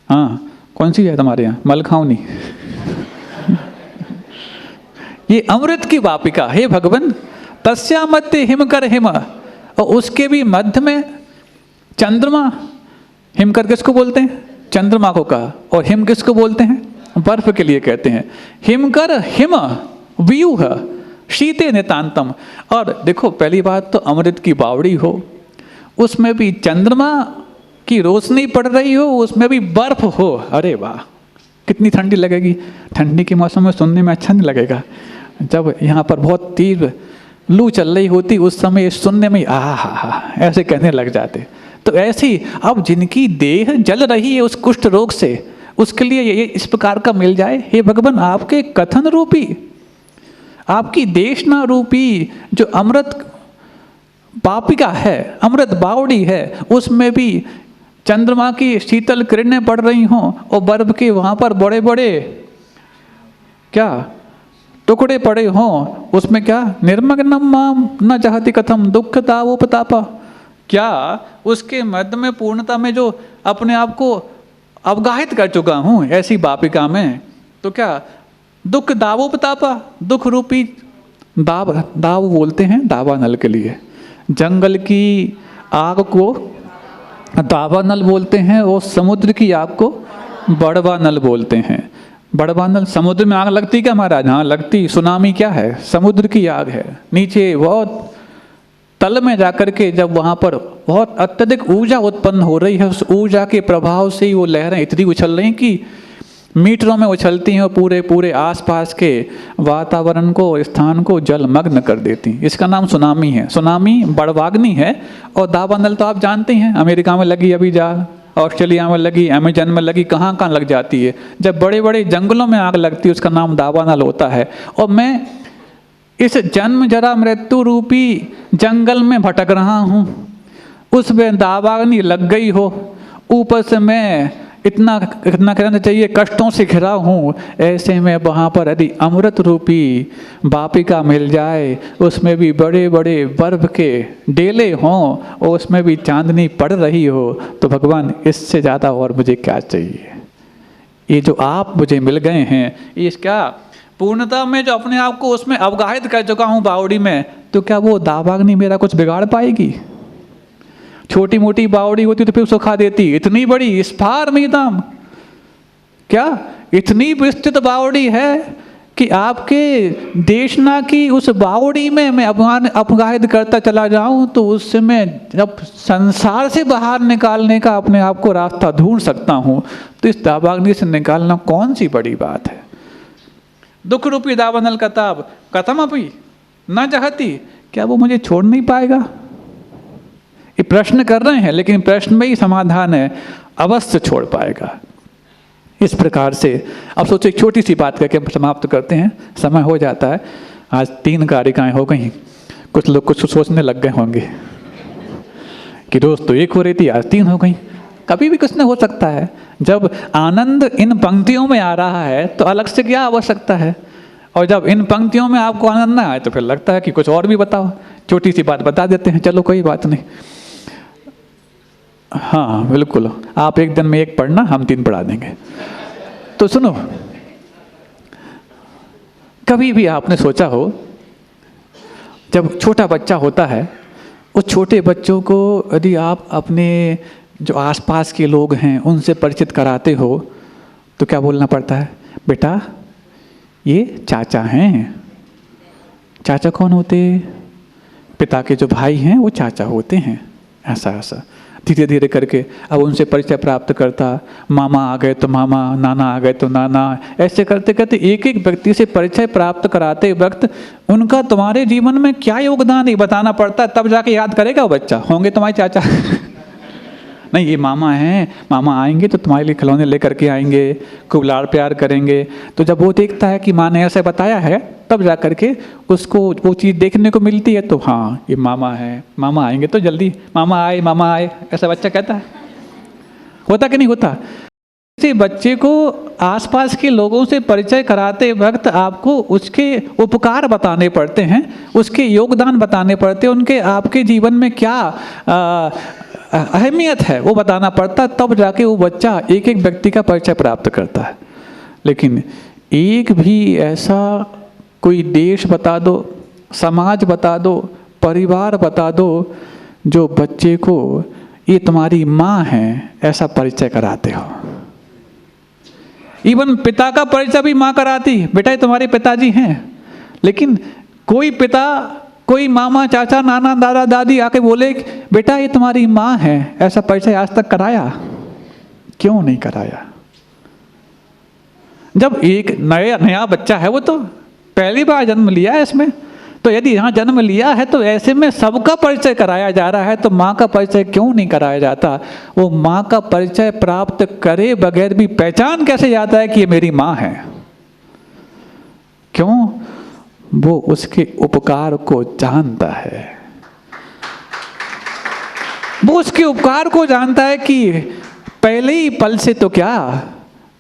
हाँ, कौन सी है तुम्हारे यहाँ? मलखावनी ये अमृत की वापिका। हे भगवान, तस्या मध्य हिमकर हिम, और उसके भी मध्य में चंद्रमा। हिमकर किसको बोलते हैं? चंद्रमा को कहा। और हिम किसको बोलते हैं? बर्फ के लिए कहते हैं। हिमकर हिम व्यूह शीते नितांतम। और देखो पहली बात तो अमृत की बावड़ी हो, उसमें भी चंद्रमा की रोशनी पड़ रही हो, उसमें भी बर्फ हो, अरे वाह कितनी ठंडी लगेगी। ठंडी के मौसम में सुनने में अच्छा नहीं लगेगा, जब यहाँ पर बहुत तीव्र लू चल रही होती उस समय सुनने में हा ऐसे कहने लग जाते। तो ऐसी अब जिनकी देह जल रही है उस कुष्ठ रोग से, उसके लिए ये इस प्रकार का मिल जाए, हे भगवान आपके कथन रूपी, आपकी देशना रूपी जो अमृत पापिका है, अमृत बावड़ी है, उसमें भी चंद्रमा की शीतल किरणें पड़ रही हों और बर्फ के वहाँ पर बड़े बड़े क्या टुकड़े पड़े हों, उसमें क्या निर्मग्नम माम न चाहती कथम दुख तावोपतापा, क्या उसके मध्य में पूर्णता में जो अपने आप को अवगाहित कर चुका हूँ ऐसी बापिका में, तो क्या दुख दावोपतापा, दुख रूपी दाव बोलते हैं दावा नल के लिए, जंगल की आग को दावा नल बोलते हैं और समुद्र की आग को बड़वा नल बोलते हैं। बड़वा नल, समुद्र में आग लगती क्या महाराज? हाँ लगती। सुनामी क्या है? समुद्र की आग है। नीचे बहुत तल में जाकर के जब वहाँ पर बहुत अत्यधिक ऊर्जा उत्पन्न हो रही है, उस ऊर्जा के प्रभाव से ही वो लहरें इतनी उछल रही कि मीटरों में उछलती हैं और पूरे पूरे आसपास के वातावरण को, स्थान को जलमग्न कर देती। इसका नाम सुनामी है। सुनामी बड़वाग्नि है। और दावानल तो आप जानते हैं, अमेरिका में लगी अभी जाल, ऑस्ट्रेलिया में लगी, अमेजन में लगी, कहाँ कहाँ लग जाती है। जब बड़े बड़े जंगलों में आग लगती है उसका नाम दावानल होता है। और मैं इस जन्म जरा मृत्यु रूपी जंगल में भटक रहा हूँ, उसमें दावाग्नि लग गई हो, ऊपर से मैं इतना कहना चाहिए कष्टों से घिरा हूँ, ऐसे में वहाँ पर यदि अमृत रूपी वापिका मिल जाए, उसमें भी बड़े बड़े बर्फ के डेले हों और उसमें भी चांदनी पड़ रही हो, तो भगवान इससे ज़्यादा और मुझे क्या चाहिए। ये जो आप मुझे मिल गए हैं, ये क्या पूर्णता में जो अपने आप को उसमें अवगाहित कर चुका हूँ बावड़ी में, तो क्या वो दावाग्नि मेरा कुछ बिगाड़ पाएगी? छोटी मोटी बावड़ी होती तो फिर सुखा देती, इतनी बड़ी स्फारमिदम, क्या इतनी विस्तृत बावड़ी है कि आपके देशना की उस बावड़ी में मैं अपगाहित करता चला जाऊं तो उससे मैं जब संसार से बाहर निकालने का अपने आप को रास्ता ढूंढ सकता हूं, तो इस दावाग्नि से निकालना कौन सी बड़ी बात है। दुख रूपी दावानल कताब कथम अपी न चाहती, क्या वो मुझे छोड़ नहीं पाएगा? ये प्रश्न कर रहे हैं, लेकिन प्रश्न में ही समाधान है, अवश्य छोड़ पाएगा। इस प्रकार से अब सोचो एक छोटी सी बात करके हम समाप्त करते हैं, समय हो जाता है। आज 3 कारिकाएं हो गई, कुछ लोग कुछ सोचने लग गए होंगे कि रोज तो 1 हो रही थी, आज 3 हो गई। कभी भी कुछ न हो सकता है। जब आनंद इन पंक्तियों में आ रहा है तो अलग से क्या आवश्यकता है, और जब इन पंक्तियों में आपको आनंद ना आए तो फिर लगता है कि कुछ और भी बताओ। छोटी सी बात बता देते हैं, चलो कोई बात नहीं। हाँ बिल्कुल, आप एक दिन में 1 पढ़ना, हम 3 पढ़ा देंगे। तो सुनो, कभी भी आपने सोचा हो जब छोटा बच्चा होता है, उस छोटे बच्चों को यदि आप अपने जो आसपास के लोग हैं उनसे परिचित कराते हो तो क्या बोलना पड़ता है? बेटा ये चाचा हैं। चाचा कौन होते? पिता के जो भाई हैं वो चाचा होते हैं। ऐसा ऐसा धीरे धीरे करके अब उनसे परिचय प्राप्त करता, मामा आ गए तो मामा, नाना आ गए तो नाना, ऐसे करते करते एक एक व्यक्ति से परिचय प्राप्त कराते वक्त उनका तुम्हारे जीवन में क्या योगदान है बताना पड़ता, तब जाके याद करेगा वो बच्चा। होंगे तुम्हारे चाचा नहीं ये मामा हैं, मामा आएंगे तो तुम्हारे लिए खिलौने लेकर के आएंगे, खूब लाड़ प्यार करेंगे। तो जब वो देखता है कि माँ ने ऐसे बताया है, तब जा कर के उसको वो चीज़ देखने को मिलती है, तो हाँ ये मामा है, मामा आएंगे तो जल्दी मामा आए, ऐसा बच्चा कहता है। होता कि नहीं होता? इसी बच्चे को आसपास के लोगों से परिचय कराते वक्त आपको उसके उपकार बताने पड़ते हैं, उसके योगदान बताने पड़ते हैं, उनके आपके जीवन में क्या अहमियत है वो बताना पड़ता, तब जाके वो बच्चा एक एक व्यक्ति का परिचय प्राप्त करता है। लेकिन एक भी ऐसा कोई देश बता दो, समाज बता दो, परिवार बता दो जो बच्चे को ये तुम्हारी माँ है ऐसा परिचय कराते हो। इवन पिता का परिचय भी माँ कराती है, बेटा ये तुम्हारे पिताजी हैं। लेकिन कोई पिता, कोई मामा, चाचा, नाना, दादा, दादी आके बोले बेटा ये तुम्हारी माँ है, ऐसा परिचय आज तक कराया? क्यों नहीं कराया? जब एक नया बच्चा है, वो तो पहली बार जन्म लिया है इसमें, तो यदि यहाँ जन्म लिया है तो ऐसे में सबका परिचय कराया जा रहा है, तो माँ का परिचय क्यों नहीं कराया जाता? वो माँ का परिचय प्राप्त करे बगैर भी पहचान कैसे जाता है कि ये मेरी माँ है? क्यों? वो उसके उपकार को जानता है। वो उसके उपकार को जानता है कि पहले ही पल से तो क्या,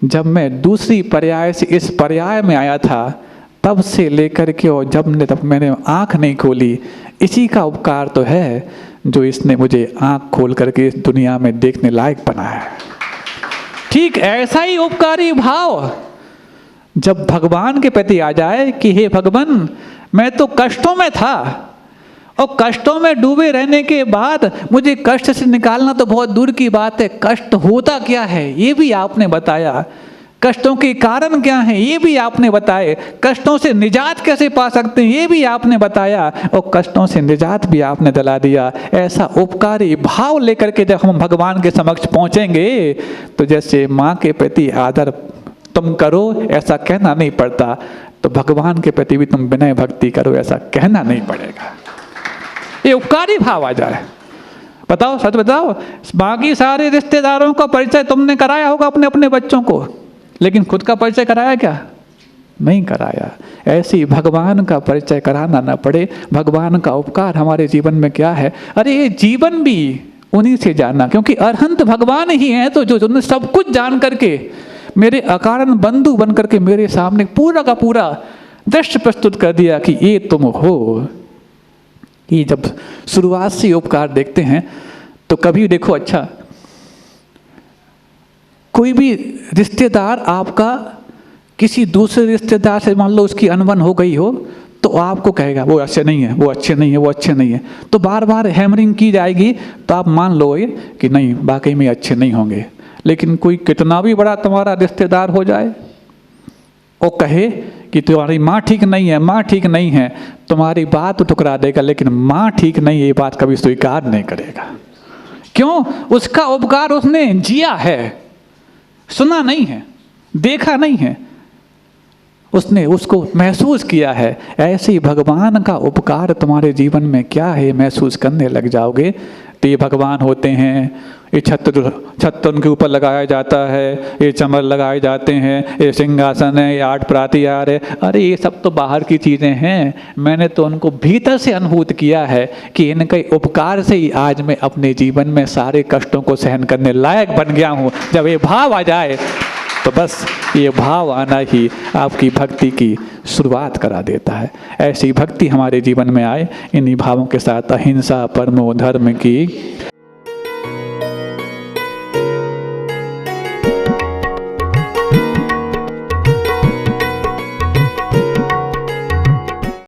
जब मैं दूसरी पर्याय से इस पर्याय में आया था, तब से लेकर के और तब मैंने आँख नहीं खोली, इसी का उपकार तो है जो इसने मुझे आँख खोल करके इस दुनिया में देखने लायक बनाया है। ठीक ऐसा ही उपकारी भाव जब भगवान के प्रति आ जाए कि हे भगवान, मैं तो कष्टों में था और कष्टों में डूबे रहने के बाद मुझे कष्ट से निकालना तो बहुत दूर की बात है, कष्ट होता क्या है ये भी आपने बताया, कष्टों के कारण क्या हैं ये भी आपने बताए, कष्टों से निजात कैसे पा सकते हैं ये भी आपने बताया, और कष्टों से निजात भी आपने दिला दिया। ऐसा उपकारी भाव लेकर के जब हम भगवान के समक्ष पहुंचेंगे तो जैसे माँ के प्रति आदर तुम करो ऐसा कहना नहीं पड़ता, तो भगवान के प्रति भी तुम विनय भक्ति करो ऐसा कहना नहीं पड़ेगा। ये उपकारी भाव आ जाए। बताओ, सच बताओ, बाकी सारे रिश्तेदारों का परिचय तुमने कराया होगा अपने अपने बच्चों को, लेकिन खुद का परिचय कराया क्या? नहीं कराया। ऐसे ही भगवान का परिचय कराना ना पड़े। भगवान का उपकार हमारे जीवन में क्या है? अरे ये जीवन भी उन्हीं से जानना, क्योंकि अरहंत भगवान ही हैं तो जो सब कुछ जान करके मेरे अकारण बंधु बन करके मेरे सामने पूरा का पूरा दृश्य प्रस्तुत कर दिया कि ये तुम हो। कि जब शुरुआत से उपकार देखते हैं तो कभी देखो, अच्छा कोई भी रिश्तेदार आपका किसी दूसरे रिश्तेदार से मान लो उसकी अनबन हो गई हो तो आपको कहेगा वो अच्छे नहीं है, वो अच्छे नहीं है, वो अच्छे नहीं है, तो बार बार हैमरिंग की जाएगी तो आप मान लोगे कि नहीं वाकई में अच्छे नहीं होंगे। लेकिन कोई कितना भी बड़ा तुम्हारा रिश्तेदार हो जाए और कहे कि तुम्हारी माँ ठीक नहीं है, माँ ठीक नहीं है, तुम्हारी बात ठुकरा देगा, लेकिन माँ ठीक नहीं है ये बात कभी स्वीकार नहीं करेगा। क्यों? उसका उपकार उसने जिया है, सुना नहीं है, देखा नहीं है, उसने उसको महसूस किया है। ऐसे ही भगवान का उपकार तुम्हारे जीवन में क्या है महसूस करने लग जाओगे तो ये भगवान होते हैं, ये छत्र उनके ऊपर लगाया जाता है, ये चमर लगाए जाते हैं, ये सिंहासन है, ये 8 प्रातिहार है। अरे ये सब तो बाहर की चीज़ें हैं, मैंने तो उनको भीतर से अनुभूत किया है कि इनके उपकार से ही आज मैं अपने जीवन में सारे कष्टों को सहन करने लायक बन गया हूँ। जब ये भाव आ जाए तो बस ये भाव आना ही आपकी भक्ति की शुरुआत करा देता है। ऐसी भक्ति हमारे जीवन में आए, इन्हीं भावों के साथ अहिंसा परमो धर्म की